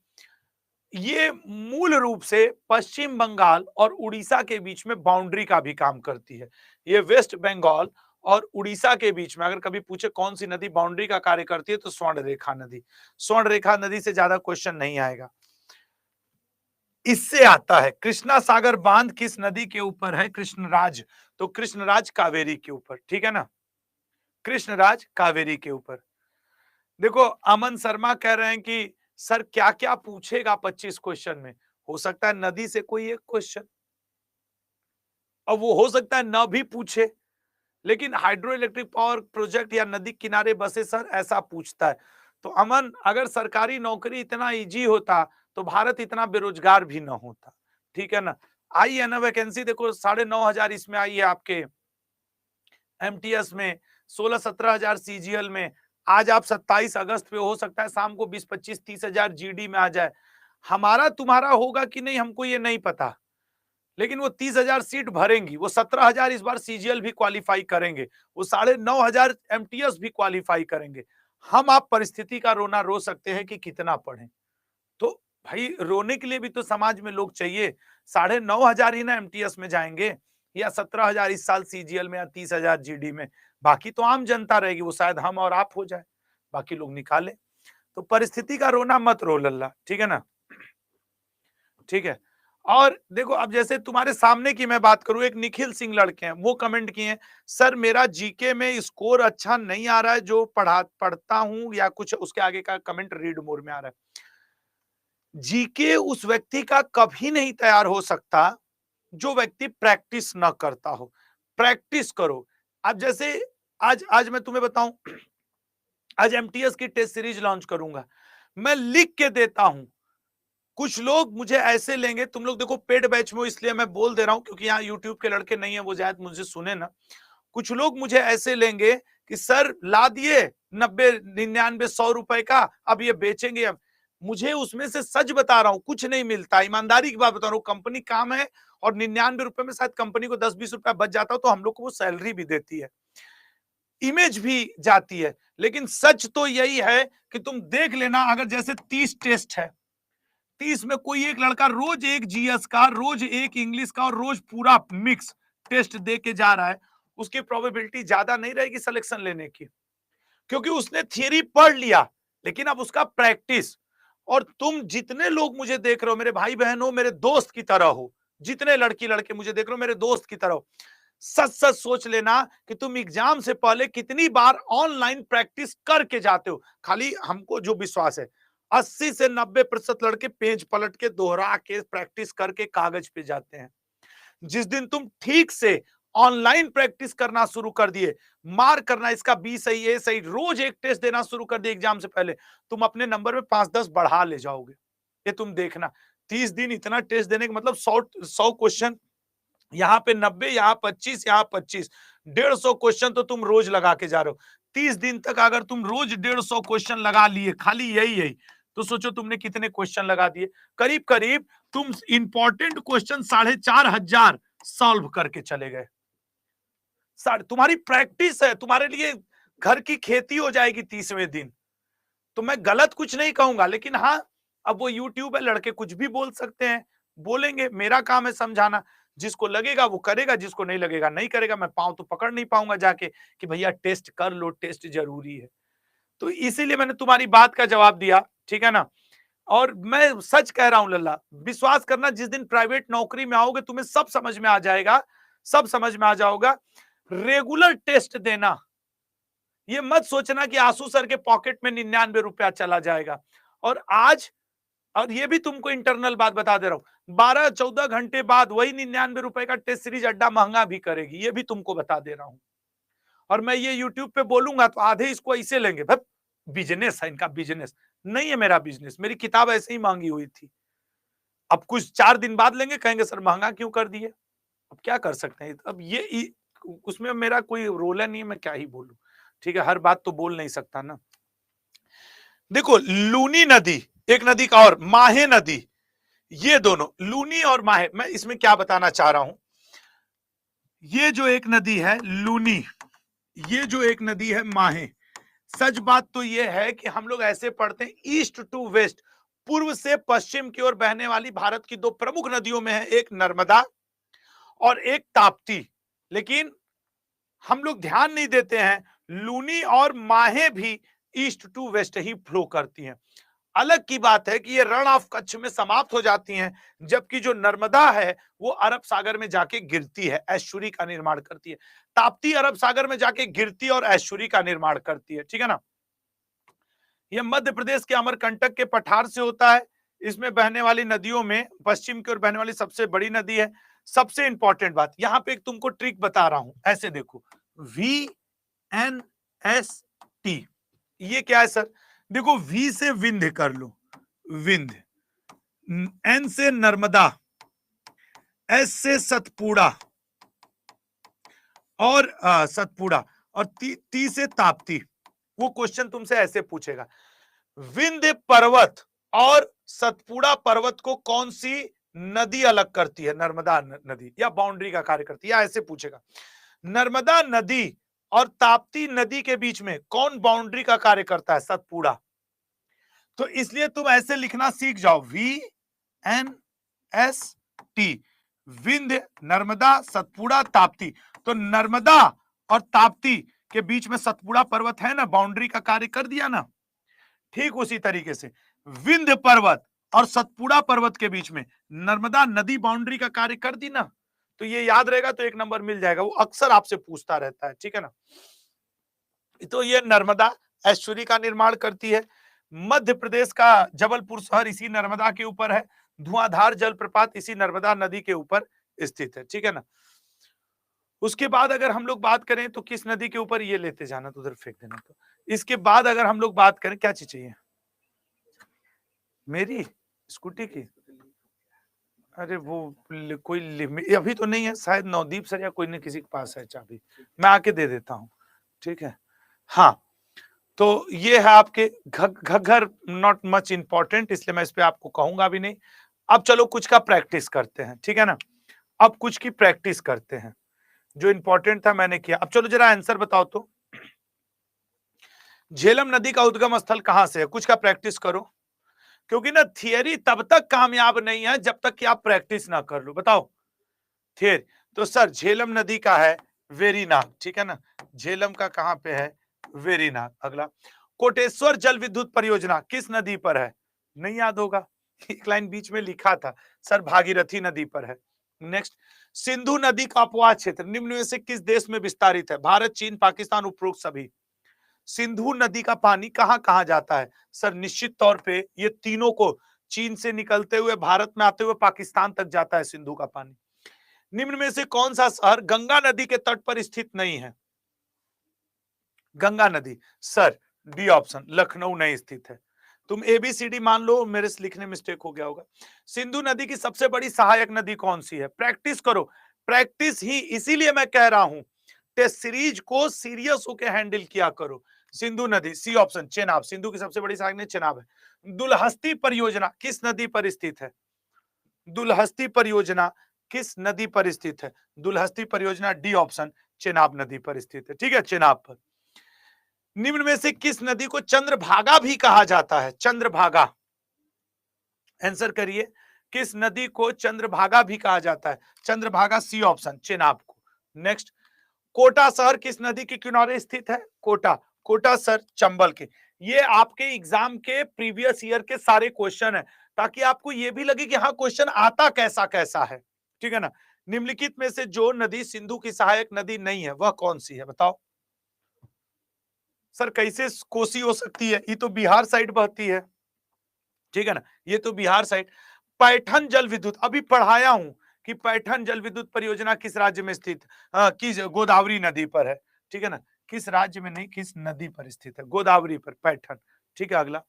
ये मूल रूप से पश्चिम बंगाल और उड़ीसा के बीच में बाउंड्री का भी काम करती है। ये वेस्ट बंगाल और उड़ीसा के बीच में अगर कभी पूछे कौन सी नदी बाउंड्री का कार्य करती है तो स्वर्ण रेखा नदी। स्वर्ण रेखा नदी से ज्यादा क्वेश्चन नहीं आएगा। इससे आता है कृष्णा सागर बांध किस नदी के ऊपर है? कृष्णराज। तो कृष्णराज कावेरी के ऊपर, ठीक है ना, कृष्णराज कावेरी के ऊपर। देखो अमन शर्मा कह रहे हैं कि सर क्या क्या पूछेगा 25 क्वेश्चन में? हो सकता है नदी से कोई एक क्वेश्चन, और वो हो सकता है ना भी पूछे, लेकिन हाइड्रो इलेक्ट्रिक पावर प्रोजेक्ट या नदी किनारे बसे सर ऐसा पूछता है। तो अमन, अगर सरकारी नौकरी इतना इजी होता तो भारत इतना बेरोजगार भी ना होता, ठीक है ना। आई है ना वैकेंसी, देखो 9,500 इसमें आई है आपके एमटीएस में, 16-17 हजार सीजीएल में, आज आप 27 अगस्त पे हो सकता है शाम को 20, 25, 30 हजार जीडी में आ जाए। हमारा तुम्हारा होगा कि नहीं हमको ये नहीं पता, लेकिन वो 30,000 सीट भरेंगी, वो 17,000 इस बार सीजीएल भी क्वालिफाई करेंगे, वो 9,500 एमटीएस भी क्वालिफाई करेंगे। हम आप परिस्थिति का रोना रो सकते हैं कि कितना पढ़ें, तो भाई रोने के लिए भी तो समाज में लोग चाहिए। 9,500 ही ना एमटीएस में जाएंगे, या 17,000 इस साल सीजीएल में, या 30,000 जीडी में। बाकी तो आम जनता रहेगी, वो शायद हम और आप हो जाए, बाकी लोग निकाले। तो परिस्थिति का रोना मत रो लल्ला, ठीक है ना, ठीक है। और देखो अब जैसे तुम्हारे सामने की मैं बात करूं, एक निखिल सिंह लड़के हैं, वो कमेंट किए हैं, सर मेरा जीके में स्कोर अच्छा नहीं आ रहा है जो पढ़ता हूं, या कुछ उसके आगे का कमेंट रीड मोर में आ रहा है। जीके उस व्यक्ति का कभी नहीं तैयार हो सकता जो व्यक्ति प्रैक्टिस ना करता हो। प्रैक्टिस करो। अब जैसे आज आज मैं तुम्हें बताऊं, आज एमटीएस की टेस्ट सीरीज लॉन्च करूंगा, मैं लिख के देता हूं। कुछ लोग मुझे ऐसे लेंगे, तुम लोग देखो पेड बैच में, इसलिए मैं बोल दे रहा हूं क्योंकि यहाँ यूट्यूब के लड़के नहीं है, वो शायद मुझे सुने ना। कुछ लोग मुझे ऐसे लेंगे कि सर ला दिए 90, 99, 100 रुपए का, अब ये बेचेंगे हम। मुझे उसमें से सच बता रहा हूं कुछ नहीं मिलता, ईमानदारी की बात बता रहा हूं। कंपनी काम है और 99 रुपए में शायद कंपनी को 10-20 रुपया बच जाता हो, तो हम लोग को वो सैलरी भी देती है, इमेज भी जाती है। लेकिन सच तो यही है कि तुम देख लेना, अगर जैसे 30 टेस्ट है, 30 में कोई एक लड़का रोज एक जीएस का, रोज एक इंग्लिश का और रोज पूरा मिक्स टेस्ट दे के जा रहा है, उसकी प्रोबेबिलिटी ज्यादा नहीं रहेगी सिलेक्शन लेने की, क्योंकि उसने थियरी पढ़ लिया। लेकिन अब उसका प्रैक्टिस, और तुम जितने लोग मुझे देख रहे हो, मेरे भाई बहन हो, मेरे दोस्त की तरह हो, जितने लड़की लड़के मुझे देख रहे हो मेरे दोस्त की तरह हो, सच सच सोच लेना कि तुम एग्जाम से पहले कितनी बार ऑनलाइन प्रैक्टिस करके जाते हो। खाली हमको जो विश्वास है, 80 से 90% लड़के पेज पलट के दोहरा के प्रैक्टिस करके कागज पे जाते हैं। जिस दिन तुम ठीक से ऑनलाइन प्रैक्टिस करना शुरू कर दिए, मार करना इसका बी सही ए सही, रोज एक टेस्ट देना शुरू कर दिए एग्जाम से पहले, तुम अपने नंबर में 5-10 बढ़ा ले जाओगे। ये तुम देखना, 30 दिन इतना टेस्ट देने का मतलब 100 क्वेश्चन, यहाँ पे 90, यहाँ 25, यहाँ 25, 150 क्वेश्चन तो तुम रोज लगा के जा रहे हो। 30 दिन तक अगर तुम रोज 150 क्वेश्चन लगा लिए, खाली यही तो सोचो तुमने कितने क्वेश्चन लगा दिए। करीब करीब तुम इंपॉर्टेंट क्वेश्चन 4,500 सॉल्व करके चले गए। तुम्हारी प्रैक्टिस है, तुम्हारे लिए घर की खेती हो जाएगी 30वें दिन। तो मैं गलत कुछ नहीं कहूंगा, लेकिन हाँ, अब वो यूट्यूब है, लड़के कुछ भी बोल सकते हैं, बोलेंगे, मेरा काम है समझाना। जिसको लगेगा वो करेगा, जिसको नहीं लगेगा नहीं करेगा। मैं पाँव तो पकड़ नहीं पाऊंगा जाके कि भैया टेस्ट कर लो, टेस्ट जरूरी है। तो इसीलिए मैंने तुम्हारी बात का जवाब दिया, ठीक है ना। और मैं सच कह रहा हूं लल्ला, विश्वास करना, जिस दिन प्राइवेट नौकरी में आओगे तुम्हें सब समझ में आ जाएगा, सब समझ में आ जाओगा। रेगुलर टेस्ट देना, ये मत सोचना कि आंसू सर के पॉकेट में 99 रुपया चला जाएगा। और आज, और ये भी तुमको इंटरनल बात बता दे रहा हूं, 12-14 घंटे बाद वही 99 रुपए का टेस्ट सीरीज अड्डा महंगा भी करेगी, ये भी तुमको बता दे रहा हूं। और मैं ये यूट्यूब पे बोलूंगा तो आधे इसको ऐसे लेंगे, भाई बिजनेस है इनका, बिजनेस नहीं है मेरा बिजनेस, मेरी किताब ऐसे ही मांगी हुई थी। अब कुछ 4 दिन बाद लेंगे, कहेंगे सर महंगा क्यों कर दिए। अब क्या कर सकते हैं, अब ये उसमें मेरा कोई रोल नहीं है, मैं क्या ही बोलूं, ठीक है, हर बात तो बोल नहीं सकता ना। देखो लूनी नदी, एक नदी का और माहे नदी, ये दोनों लूनी और माहे, मैं इसमें क्या बताना चाह रहा हूं, ये जो एक नदी है लूनी, ये जो एक नदी है माहे, सच बात तो ये है कि हम लोग ऐसे पढ़ते हैं ईस्ट टू वेस्ट, पूर्व से पश्चिम की ओर बहने वाली भारत की दो प्रमुख नदियों में है, एक नर्मदा और एक ताप्ती। लेकिन हम लोग ध्यान नहीं देते हैं, लूनी और माहे भी ईस्ट टू वेस्ट ही फ्लो करती हैं। अलग की बात है कि ये रण ऑफ कच्छ में समाप्त हो जाती हैं, जबकि जो नर्मदा है वो अरब सागर में जाके गिरती है, ऐश्वर्य का निर्माण करती है। ताप्ती अरब सागर में जाके गिरती और ऐश्वर्य का निर्माण करती है, ठीक है ना। यह मध्य प्रदेश के अमरकंटक के पठार से होता है। इसमें बहने वाली नदियों में पश्चिम की ओर बहने वाली सबसे बड़ी नदी है। सबसे इंपॉर्टेंट बात, यहां पे एक तुमको ट्रिक बता रहा हूं, ऐसे देखो, VNST, ये क्या है सर, देखो वी से विंध्य कर लो, विंध्य, एन से नर्मदा, एस से सतपुड़ा और सतपुड़ा, और ती से ताप्ती, वो क्वेश्चन तुमसे ऐसे पूछेगा, विंध्य पर्वत और सतपुड़ा पर्वत को कौन सी नदी अलग करती है? नर्मदा नदी, या बाउंड्री का कार्य करती है, या ऐसे पूछेगा, नर्मदा नदी और ताप्ती नदी के बीच में कौन बाउंड्री का कार्य करता है? सतपुड़ा। तो इसलिए तुम ऐसे लिखना सीख जाओ, VNST, विंध्य, नर्मदा, सतपुड़ा, ताप्ती। तो नर्मदा और ताप्ती के बीच में सतपुड़ा पर्वत है ना, बाउंड्री का कार्य कर दिया ना। ठीक उसी तरीके से विंध्य पर्वत और सतपुड़ा पर्वत के बीच में नर्मदा नदी बाउंड्री का कार्य कर दी ना। तो ये याद रहेगा तो 1 नंबर मिल जाएगा, वो अक्सर आपसे पूछता रहता है, ठीक है ना। तो ये नर्मदा ऐश्वर्य का निर्माण करती है। मध्य प्रदेश का जबलपुर शहर इसी नर्मदा के ऊपर है। धुआंधार जलप्रपात इसी नर्मदा नदी के ऊपर स्थित है, ठीक है ना। उसके बाद अगर हम लोग बात करें तो किस नदी के ऊपर, ये लेते जाना तो उधर फेंक देना। तो इसके बाद अगर हम लोग बात करें, क्या चीज चाहिए? मेरी स्कूटी की? अरे वो कोई अभी तो नहीं है, शायद नवदीप सर या कोई न किसी के पास है चाबी, मैं आके दे देता हूँ, ठीक है। हाँ, तो ये है आपके घग्घर, नॉट मच इंपॉर्टेंट, इसलिए मैं इस पे आपको कहूंगा भी नहीं। अब चलो कुछ का प्रैक्टिस करते हैं, ठीक है ना। अब कुछ की प्रैक्टिस करते हैं, जो इंपॉर्टेंट था मैंने किया। अब चलो जरा आंसर बताओ तो, झेलम नदी का उद्गम स्थल कहां से है? कुछ का प्रैक्टिस करो, क्योंकि ना थियरी तब तक कामयाब नहीं है जब तक कि आप प्रैक्टिस ना कर लो। बताओ थियरी। तो सर झेलम नदी का है वेरीनाग, ठीक है ना। झेलम का कहां पे है? वेरीनाग। अगला, कोटेश्वर जल विद्युत परियोजना किस नदी पर है? नहीं याद होगा, एक लाइन बीच में लिखा था सर, भागीरथी नदी पर है। नेक्स्ट, सिंधु नदी का अपवाद क्षेत्र निम्न में से किस देश में विस्तारित है? भारत, चीन, पाकिस्तान, उपरोक्त सभी। सिंधु नदी का पानी कहां कहां जाता है? सर निश्चित तौर पे ये तीनों को, चीन से निकलते हुए भारत में आते हुए पाकिस्तान तक जाता है सिंधु का पानी। निम्न में से कौन सा शहर गंगा नदी के तट पर स्थित नहीं है? गंगा नदी, सर डी ऑप्शन, लखनऊ नहीं स्थित है। तुम एबीसीडी मान लो, मेरे से लिखने मिस्टेक हो गया होगा। सिंधु नदी की सबसे बड़ी सहायक नदी कौन सी है? प्रैक्टिस करो, प्रैक्टिस ही, इसीलिए मैं कह रहा हूं टेस्ट सीरीज को सीरियस होकर हैंडल किया करो। सिंधु नदी, सी ऑप्शन, चेनाब, सिंधु की सबसे बड़ी सहायक नदी चेनाब है। दुलहस्ती परियोजना किस नदी पर स्थित है? दुलहस्ती परियोजना किस नदी पर स्थित है? दुलहस्ती परियोजना, डी ऑप्शन, चेनाब नदी पर स्थित है, ठीक है, चेनाब पर। निम्न में से किस नदी को चंद्रभागा भी कहा जाता है? चंद्रभागा, आंसर करिए, किस नदी को चंद्रभागा भी कहा जाता है? चंद्रभागा, सी ऑप्शन, चेनाब को। नेक्स्ट, कोटा शहर किस नदी के किनारे स्थित है? कोटा, कोटा सर चंबल के। ये आपके एग्जाम के प्रीवियस ईयर के सारे क्वेश्चन है, ताकि आपको ये भी लगे कि हाँ क्वेश्चन आता कैसा कैसा है, ठीक है ना। निम्नलिखित में से जो नदी सिंधु की सहायक नदी नहीं है वह कौन सी है? बताओ सर, कैसे कोसी हो सकती है? ये तो बिहार साइड बहती है, ठीक है ना, ये तो बिहार साइड। पैठन जल विद्युत, अभी पढ़ाया हूं कि पैठन जल विद्युत परियोजना किस राज्य में स्थित, किस गोदावरी नदी पर है, ठीक है ना। किस राज्य में नहीं, किस नदी पर स्थित है? गोदावरी पर, पैठन, ठीक है। अगला,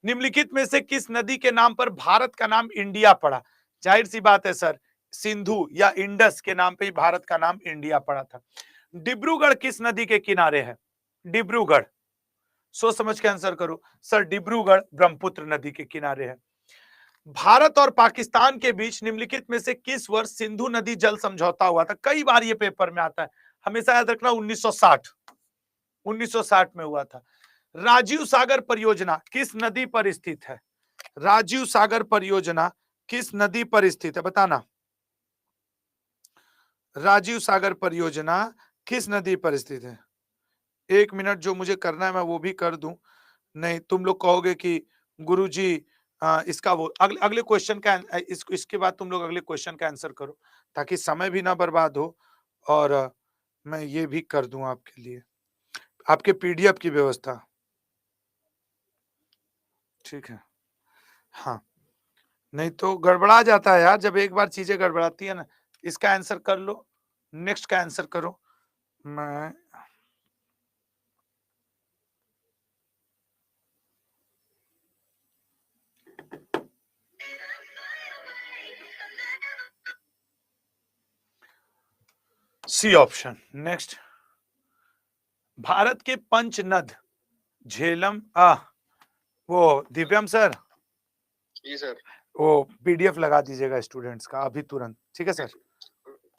निम्नलिखित में से किस नदी के नाम पर भारत का नाम इंडिया पड़ा? जाहिर सी बात है सर, सिंधु या इंडस के नाम पे ही भारत का नाम इंडिया पड़ा था। डिब्रूगढ़ किस नदी के किनारे है? डिब्रूगढ़, सोच समझ के आंसर करो सर। डिब्रूगढ़ ब्रह्मपुत्र नदी के किनारे है। भारत और पाकिस्तान के बीच निम्नलिखित में से किस वर्ष सिंधु नदी जल समझौता हुआ था? कई बार ये पेपर में आता है, हमेशा याद रखना, 1960, 1960 में हुआ था। राजीव सागर परियोजना किस नदी पर स्थित है? राजीव सागर परियोजना किस नदी पर स्थित है? बताना, राजीव सागर परियोजना किस नदी पर स्थित है? 1 मिनट, जो मुझे करना है मैं वो भी कर दूं, नहीं तुम लोग कहोगे कि गुरुजी इसका वो अगले अगले क्वेश्चन का इसके बाद तुम लोग अगले क्वेश्चन का आंसर करो, ताकि समय भी ना बर्बाद हो, और मैं ये भी कर दूं आपके लिए, आपके पीडीएफ की व्यवस्था, ठीक है। हाँ, नहीं तो गड़बड़ा जाता है यार, जब एक बार चीजें गड़बड़ाती है ना। इसका आंसर कर लो, नेक्स्ट का आंसर करो। मैं सी ऑप्शन। नेक्स्ट, भारत के पंचनद झेलम वो दिव्यम सर, जी सर, वो पीडीएफ लगा दीजिएगा स्टूडेंट्स का अभी तुरंत, ठीक है सर?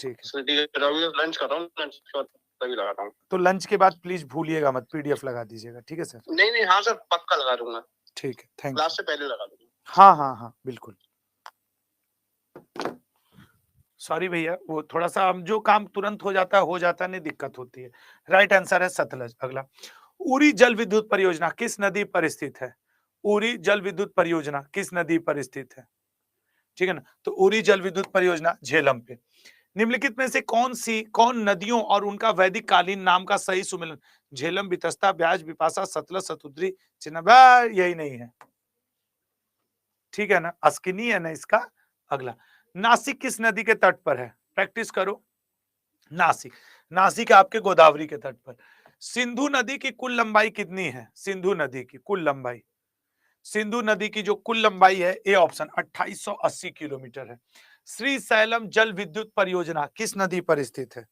ठीक है सर ठीक है, अभी लंच कर रहा हूँ, लंच के बाद तभी लगाता हूँ। तो लंच के बाद प्लीज भूलिएगा मत, पीडीएफ लगा दीजिएगा, ठीक है सर? नहीं नहीं, हाँ सर, पक्का लगा दूंगा, ठीक है, थैंक क्लास यू। से पहले लगा दूंगा। हाँ हाँ हाँ बिल्कुल। सॉरी भैया, वो थोड़ा सा हम जो काम तुरंत हो जाता नहीं, दिक्कत होती है। राइट आंसर है सतलज। अगला, उरी जल विद्युत परियोजना किस नदी पर स्थित है? उरी जल विद्युत परियोजना किस नदी पर स्थित है? ठीक है ना, तो उरी जल विद्युत परियोजना झेलम पे। निम्नलिखित में से कौन नदियों और उनका वैदिक कालीन नाम का सही सुमेलन? झेलम, बितस्ता, ब्याज, बिपाशा, सतलज, सतुद्री, चिनाब, यही नहीं है, ठीक है ना, अस्किनी है ना इसका। अगला, नासिक किस नदी के तट पर है? प्रैक्टिस करो। नासिक, नासिक आपके गोदावरी के तट पर। सिंधु नदी की कुल लंबाई कितनी है? सिंधु नदी की कुल लंबाई, सिंधु नदी की जो कुल लंबाई है, ए ऑप्शन 2880 किलोमीटर है। श्री सैलम जल विद्युत परियोजना किस नदी पर स्थित है?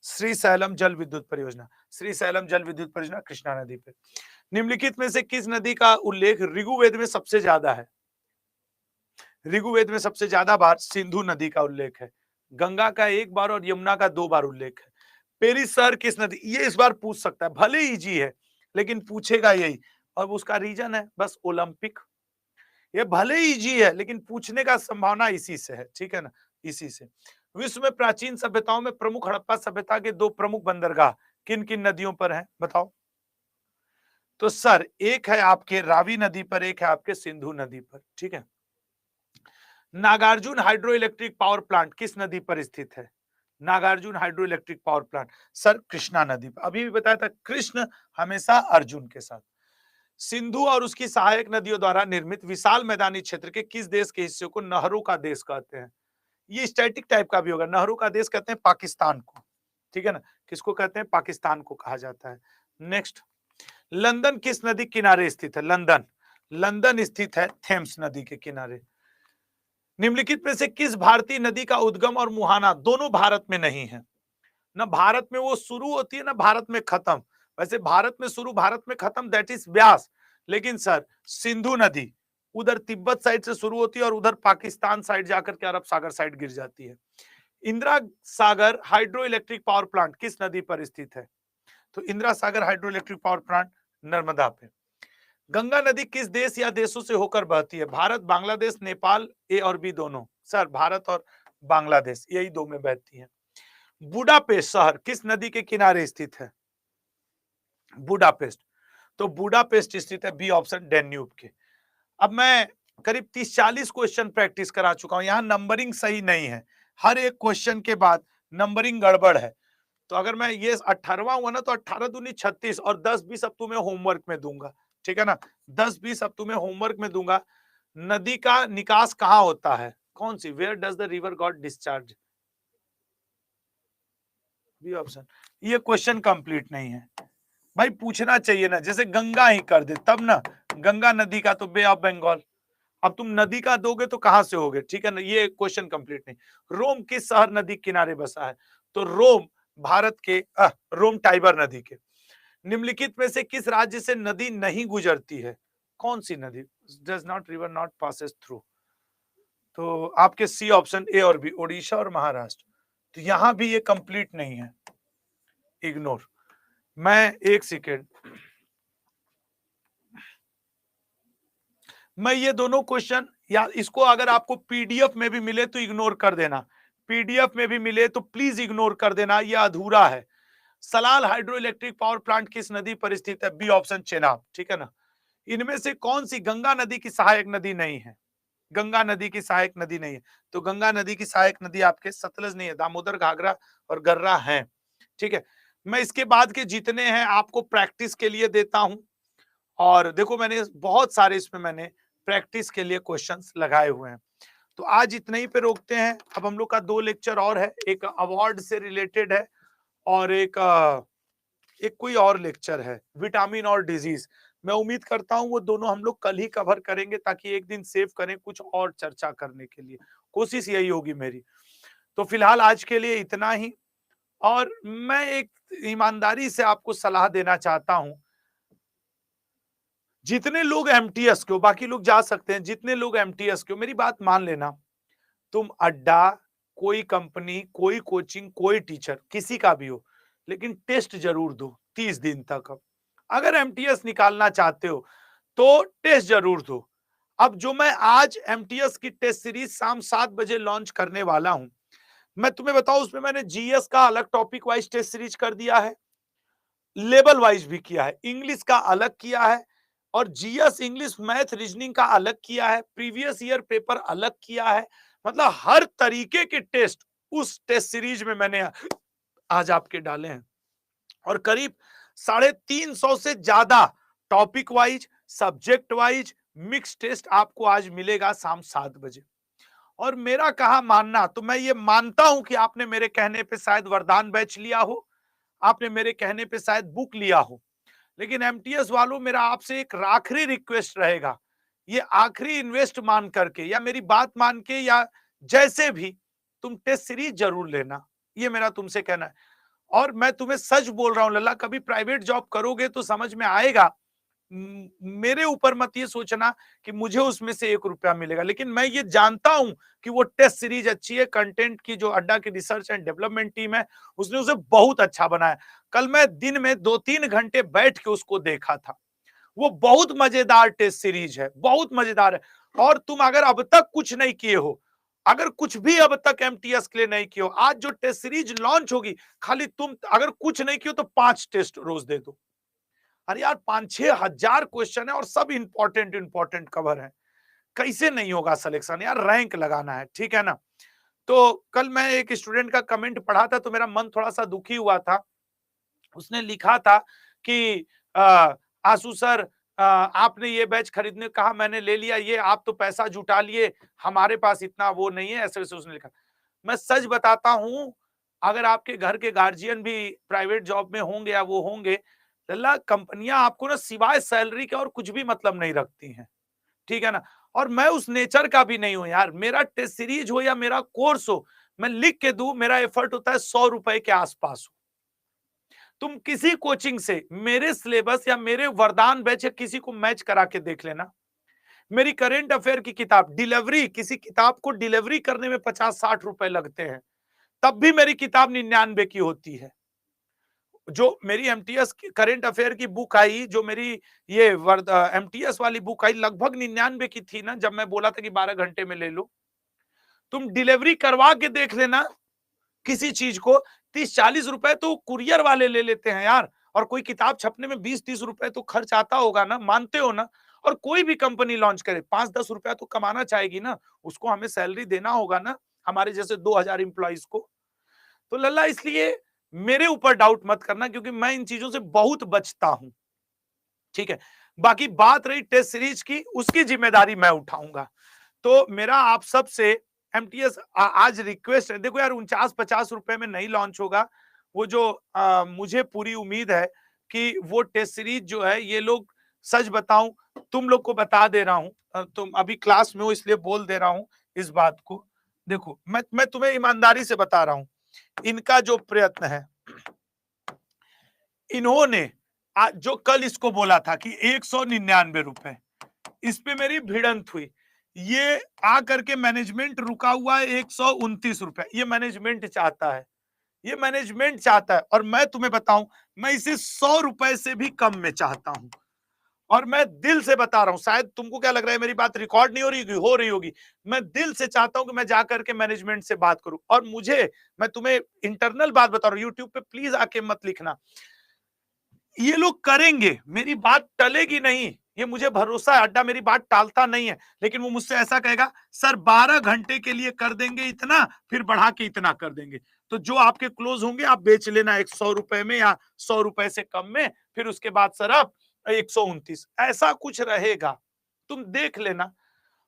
श्री सैलम जल विद्युत परियोजना, श्री सैलम जल विद्युत परियोजना कृष्णा नदी पे। निम्नलिखित में से किस नदी का उल्लेख ऋग्वेद में सबसे ज्यादा है? ऋग्वेद में सबसे ज्यादा बार सिंधु नदी का उल्लेख है, गंगा का एक बार और यमुना का 2 बार उल्लेख है। पेरिसर किस नदी, ये इस बार पूछ सकता है, भले इजी है लेकिन पूछेगा यही, और उसका रीजन है बस ओलंपिक। ये भले इजी है लेकिन पूछने का संभावना इसी से है, ठीक है ना, इसी से। विश्व में प्राचीन सभ्यताओं में प्रमुख हड़प्पा सभ्यता के 2 प्रमुख बंदरगाह किन किन नदियों पर हैं, बताओ? तो सर, एक है आपके रावी नदी पर, एक है आपके सिंधु नदी पर, ठीक है। Nagarjun hydro electric power plant किस नदी पर स्थित है? Nagarjun hydro electric power plant sir Krishna नदी पर। अभी भी बताया था, कृष्ण हमेशा अर्जुन के साथ। सिंधु और उसकी सहायक नदियों द्वारा निर्मित विशाल मैदानी क्षेत्र के किस देश के हिस्से को नहरों का देश कहते हैं? ये स्टैटिक टाइप का भी होगा, नहरों का देश कहते हैं पाकिस्तान को, ठीक है ना, किसको कहते हैं? पाकिस्तान को कहा जाता है। नेक्स्ट, लंदन किस नदी किनारे स्थित है? लंदन, लंदन स्थित है थेम्स नदी के किनारे। निम्नलिखित में से किस भारतीय नदी का उद्गम और मुहाना दोनों भारत में नहीं है? ना भारत में वो शुरू होती है ना भारत में खत्म। वैसे भारत में शुरू भारत में खत्म, दैट इज ब्यास, लेकिन सर सिंधु नदी उधर तिब्बत साइड से शुरू होती है और उधर पाकिस्तान साइड जाकर के अरब सागर साइड गिर जाती है। Indira Sagar hydro electric power plant किस नदी पर स्थित है? तो Indira Sagar hydro electric power plant Narmada पे। गंगा नदी किस देश या देशों से होकर बहती है? भारत, बांग्लादेश, नेपाल, ए और बी दोनों। सर भारत और बांग्लादेश, यही दो में बहती है। बुडापेस्ट शहर किस नदी के किनारे स्थित है? बुडापेस्ट, तो बुडापेस्ट स्थित है बी ऑप्शन डैन्यूब के। अब मैं करीब 30-40 क्वेश्चन प्रैक्टिस करा चुका हूं, यहां नंबरिंग सही नहीं है, हर एक क्वेश्चन के बाद नंबरिंग गड़बड़ है। तो अगर मैं ये 18वां हुआ ना, तो 18 दूनी 36 और 10-20 अब तुम्हें होमवर्क में दूंगा, ठीक है ना, 10-20 अब तुम्हें होमवर्क में दूंगा। नदी का निकास कहाँ होता है? कौन सी? Where does the river got discharge? B option. ये क्वेश्चन कंप्लीट नहीं है भाई, पूछना चाहिए ना, जैसे गंगा ही कर दे तब ना, गंगा नदी का तो बे ऑफ बंगाल। अब तुम नदी का दोगे तो कहां से होगे, ठीक है ना, ये क्वेश्चन कंप्लीट नहीं। रोम किस शहर नदी किनारे बसा है? तो रोम भारत के रोम टाइबर नदी के। निम्नलिखित में से किस राज्य से नदी नहीं गुजरती है? कौन सी नदी? Does not river not passes through. तो आपके सी ऑप्शन ए और बी, ओडिशा और महाराष्ट्र। तो यहां भी ये कंप्लीट नहीं है, इग्नोर। मैं एक सेकेंड, मैं ये दोनों क्वेश्चन या इसको अगर आपको पीडीएफ में भी मिले तो इग्नोर कर देना, पीडीएफ में भी मिले तो प्लीज इग्नोर कर देना, ये अधूरा है। Salal hydro electric power plant किस नदी पर स्थित है? बी ऑप्शन चेनाब, ठीक है ना। इनमें से कौन सी गंगा नदी की सहायक नदी नहीं है? गंगा नदी की सहायक नदी नहीं है, तो गंगा नदी की सहायक नदी आपके सतलज नहीं है, दामोदर, घाघरा और गर्रा है, ठीक है। मैं इसके बाद के जितने हैं आपको प्रैक्टिस के लिए देता हूं, और देखो मैंने बहुत सारे इसमें मैंने प्रैक्टिस के लिए क्वेश्चंस लगाए हुए हैं। तो आज इतने ही पे रोकते हैं, अब हम लोग का 2 लेक्चर और है, एक अवार्ड से रिलेटेड है और एक कोई और लेक्चर है विटामिन और डिजीज। मैं उम्मीद करता हूं वो दोनों हम लोग कल ही कवर करेंगे, ताकि एक दिन सेव करें कुछ और चर्चा करने के लिए, कोशिश यही होगी मेरी। तो फिलहाल आज के लिए इतना ही, और मैं एक ईमानदारी से आपको सलाह देना चाहता हूं, जितने लोग एमटीएस के हो, बाकी लोग जा सकते हैं, जितने लोग एमटीएस के हो, मेरी बात मान लेना, तुम अड्डा, कोई कंपनी, कोई कोचिंग, कोई टीचर, किसी का भी हो, लेकिन टेस्ट जरूर दो 30 दिन तक। अब अगर एमटीएस निकालना चाहते हो तो टेस्ट जरूर दो। अब जो मैं आज एमटीएस की टेस्ट सीरीज शाम 7 बजे लॉन्च करने वाला हूं, मैं तुम्हें बताऊं, उसमें मैंने जीएस का अलग टॉपिक वाइज टेस्ट सीरीज कर दिया है, लेवल वाइज भी किया है, इंग्लिश का अलग किया है, और जीएस इंग्लिश मैथ रीजनिंग का अलग किया है, प्रीवियस ईयर पेपर अलग किया है। मतलब हर तरीके के टेस्ट उस टेस्ट सीरीज में मैंने आज आपके डाले हैं, और करीब 350 से ज्यादा topic wise, subject wise mix test आपको आज मिलेगा शाम 7 बजे। और मेरा कहा मानना, तो मैं ये मानता हूं कि आपने मेरे कहने पे शायद वरदान बैच लिया हो, आपने मेरे कहने पे शायद बुक लिया हो, लेकिन एमटीएस वालों, मेरा आपसे एक आखिरी रिक्वेस्ट रहेगा, ये आखिरी इन्वेस्ट मान करके या मेरी बात मान के या जैसे भी, तुम टेस्ट सीरीज जरूर लेना, ये मेरा तुमसे कहना है। और मैं तुम्हें सच बोल रहा हूं लल्ला, कभी प्राइवेट जॉब करोगे तो समझ में आएगा। मेरे ऊपर मत ये सोचना कि मुझे उसमें से 1 रुपया मिलेगा, लेकिन मैं ये जानता हूं कि वो टेस्ट सीरीज अच्छी है, कंटेंट की जो अड्डा की रिसर्च एंड डेवलपमेंट टीम है उसने उसे बहुत अच्छा बनाया। कल मैं दिन में 2-3 घंटे बैठ के उसको देखा था, वो बहुत मजेदार टेस्ट सीरीज है, बहुत मजेदार है। और तुम अगर अब तक कुछ नहीं किए हो, अगर कुछ भी अब तक एमटीएस के लिए नहीं किए हो, आज जो टेस्ट सीरीज लॉन्च होगी, खाली तुम अगर कुछ नहीं किए हो तो 5 टेस्ट रोज दे दो। अरे यार 5-6 हजार क्वेश्चन है और सब इंपॉर्टेंट इंपॉर्टेंट कवर है, कैसे नहीं होगा सिलेक्शन यार, रैंक लगाना है, ठीक है ना। तो कल मैं एक स्टूडेंट का कमेंट पढ़ा था तो मेरा मन थोड़ा सा दुखी हुआ था। उसने लिखा था कि आशु सर, आपने ये बैच खरीदने कहा, मैंने ले लिया, ये आप तो पैसा जुटा लिए, हमारे पास इतना वो नहीं है, ऐसे वैसे उसने लिखा। मैं सच बताता हूं, अगर आपके घर के गार्जियन भी प्राइवेट जॉब में होंगे या वो होंगे, लल्ला कंपनियां आपको ना सिवाय सैलरी के और कुछ भी मतलब नहीं रखती हैं, ठीक है ना। और मैं उस नेचर का भी नहीं हूं यार, मेरा टेस्ट सीरीज हो या मेरा कोर्स हो, मैं लिख के दूं, मेरा एफर्ट होता है 100 रुपए के आसपास हो। तुम किसी कोचिंग से मेरे सिलेबस या मेरे वरदान बैच या किसी को मैच करा के देख लेना, मेरी करेंट अफेयर की किताब डिलीवरी, किसी किताब को डिलीवरी करने में 50-60 रुपए लगते हैं, तब भी मेरी किताब 99 की होती है। जो मेरी एमटीएस की करेंट अफेयर की बुक आई, जो मेरी ये एमटीएस वाली बुक आई, लगभग 99 की थी ना, जब मैं बोला था कि 12 घंटे में ले लो। तुम डिलीवरी करवा के देख लेना किसी चीज को, 30-40 रुपए तो कुरियर वाले ले लेते हैं यार, और कोई किताब छपने में 20-30 रुपए तो खर्च आता होगा ना, मानते हो ना। और कोई भी कंपनी लॉन्च करे 5-10 रुपया तो कमाना चाहेगी ना, उसको हमें सैलरी देना होगा ना, हमारे जैसे 2000 इंप्लॉइज को। तो लल्ला इसलिए मेरे ऊपर डाउट मत करना, क्योंकि मैं इन चीजों से बहुत बचता हूं, ठीक है। बाकी बात रही टेस्ट सीरीज की, उसकी जिम्मेदारी मैं उठाऊंगा। तो मेरा आप सबसे एमटीएस आज रिक्वेस्ट है, देखो यार 49-50 रुपए में नहीं लॉन्च होगा, वो जो मुझे पूरी उम्मीद है कि वो टेस्ट सीरीज जो है, ये लोग, सच बताऊं, तुम लोग को बता दे रहा हूं, तुम अभी क्लास में हो इसलिए बोल दे रहा हूं इस बात को। देखो मैं तुम्हें ईमानदारी से बता रहा हूं, इनका जो प्रयत्न है, इन्होंने जो कल इसको बोला था कि 199 रुपए, इस पे मेरी भिड़ंत हुई, ये आ करके मैनेजमेंट रुका हुआ है 129 रुपए, ये मैनेजमेंट चाहता है, ये मैनेजमेंट चाहता है, और मैं तुम्हें बताऊं, मैं इसे 100 रुपए से भी कम में चाहता हूं। और मैं दिल से बता रहा हूं, शायद तुमको क्या लग रहा है मेरी बात रिकॉर्ड नहीं हो रही होगी, मैं दिल से चाहता हूं कि मैं जाकर के मैनेजमेंट से बात करूं। और मुझे, मैं तुम्हें इंटरनल बात बता रहा हूं, यूट्यूब पे प्लीज आके मत लिखना, ये लोग करेंगे, मेरी बात टलेगी नहीं, ये मुझे भरोसा है, अड्डा मेरी बात टालता नहीं है, लेकिन वो मुझसे ऐसा कहेगा, सर 12 घंटे के लिए कर देंगे इतना, फिर बढ़ा के इतना कर देंगे, तो जो आपके क्लोज होंगे आप बेच लेना 100 रुपए में या 100 रुपए से कम में, फिर उसके बाद सर आप 129, ऐसा कुछ रहेगा, तुम देख लेना।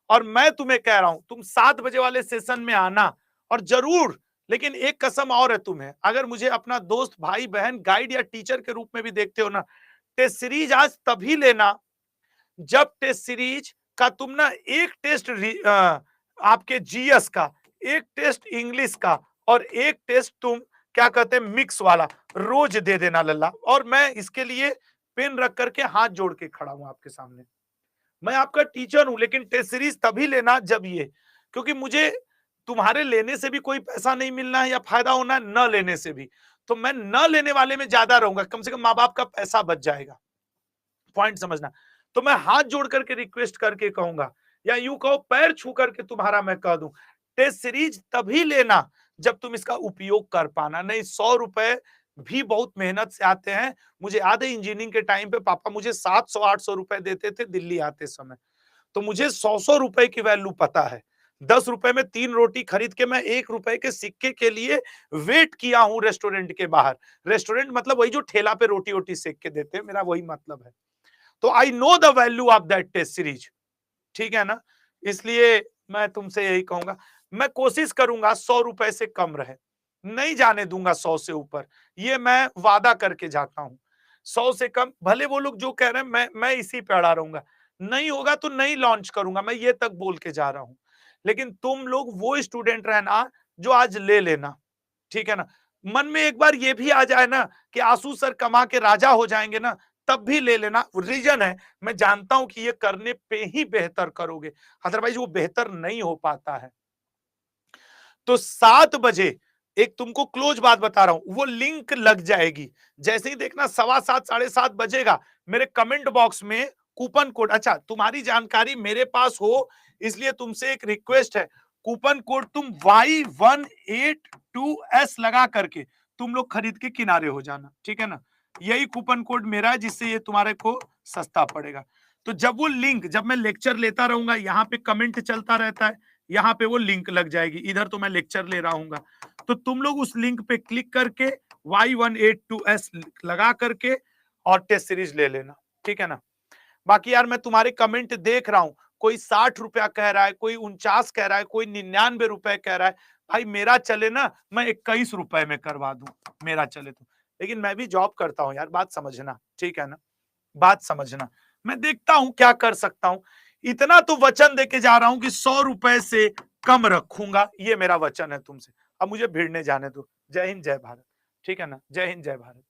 और मैं तुम्हें कह रहा हूं, तुम 7 बजे वाले सेशन में आना, और जरूर, लेकिन एक कसम और है तुम्हें, अगर मुझे अपना दोस्त, भाई, बहन, गाइड या टीचर के रूप में भी देखते हो ना, टेस्ट सीरीज आज तभी लेना जब टेस्ट सीरीज का तुम ना एक टेस्ट आपके जीएस का, एक टेस्ट इंग्लिश का, और एक टेस्ट तुम क्या कहते हैं मिक्स वाला रोज दे देना लल्ला। और मैं इसके लिए पेन रख करके हाथ जोड़ के खड़ा हूं आपके सामने। मैं आपका टीचर हूं, लेकिन टेस्ट सीरीज तभी लेना जब ये, क्योंकि मुझे तुम्हारे लेने से भी कोई पैसा नहीं मिलना है या फायदा होना है, न लेने से भी। तो मैं न लेने वाले में ज्यादा रहूंगा, कम से कम माँ बाप का पैसा बच जाएगा। पॉइंट समझना। तो मैं हाथ जोड़ करके रिक्वेस्ट करके कहूंगा, या यूं कहो पैर छू करके तुम्हारा मैं कह दूं, टेस्ट सीरीज तभी लेना जब तुम इसका उपयोग कर पाना। नहीं, 100 रुपए भी बहुत मेहनत से आते हैं। मुझे आधे इंजीनियरिंग के टाइम पे पापा मुझे 700-800 रुपए देते थे दिल्ली आते समय। तो मुझे 100 रुपए की वैल्यू पता है। 10 रुपए में 3 रोटी खरीद के मैं 1 रुपए के सिक्के के लिए वेट किया हूं रेस्टोरेंट के बाहर। रेस्टोरेंट मतलब वही जो ठेला पे रोटी वोटी सेक के देते हैं, मेरा वही मतलब है। तो I know the value of that test series, ठीक है ना। इसलिए मैं तुमसे यही कहूंगा, मैं कोशिश करूंगा 100 रुपए से कम रहे, नहीं जाने दूंगा 100 से ऊपर, ये मैं वादा करके जाता हूं। 100 से कम भले वो लोग जो कह रहे हैं, मैं इसी पे अड़ा रहूंगा। नहीं होगा तो नहीं लॉन्च करूंगा, मैं ये तक बोल के जा रहा हूं। लेकिन तुम लोग वो स्टूडेंट रहना जो आज ले लेना, ठीक है ना। मन में एक बार ये भी आ जाए ना कि आंसू सर कमा के राजा हो जाएंगे ना, तब भी ले लेना। रीजन है, मैं जानता हूं कि ये करने पे ही बेहतर करोगे, अदरवाइज वो बेहतर नहीं हो पाता है। तो 7 बजे एक तुमको क्लोज बात बता रहा हूं, वो लिंक लग जाएगी। जैसे ही देखना 7:15 7:30 बजेगा, मेरे कमेंट बॉक्स में कूपन कोड, अच्छा तुम्हारी जानकारी मेरे पास हो इसलिए तुमसे एक रिक्वेस्ट है, कूपन कोड तुम Y182S लगा करके तुम लोग खरीद के किनारे हो जाना, ठीक है ना। यही कूपन कोड मेरा है, जिससे ये तुम्हारे को सस्ता पड़ेगा। तो जब वो लिंक, जब मैं लेक्चर लेता रहूंगा, यहाँ पे कमेंट चलता रहता है, यहाँ पे वो लिंक लग जाएगी। इधर तो मैं लेक्चर ले रहा हूँ, तो तुम लोग उस लिंक पे क्लिक करके Y182S लगा करके और टेस्ट सीरीज ले लेना, ठीक है ना। बाकी यार मैं तुम्हारे कमेंट देख रहा हूं, कोई 60 रुपया कह रहा है, कोई 49 कह रहा है, कोई 99 रुपए कह रहा है। भाई मेरा चले ना, मैं 21 रुपए में करवा दूं, मेरा चले तो। लेकिन मैं भी जॉब करता हूं यार, बात समझना, ठीक है ना, बात समझना। मैं देखता हूं क्या कर सकता हूं। इतना तो वचन देके जा रहा हूं कि 100 रुपए से कम रखूंगा, ये मेरा वचन है तुमसे। अब मुझे भिड़ने जाने दो। जय हिंद जय भारत, ठीक है ना, जय हिंद जय भारत।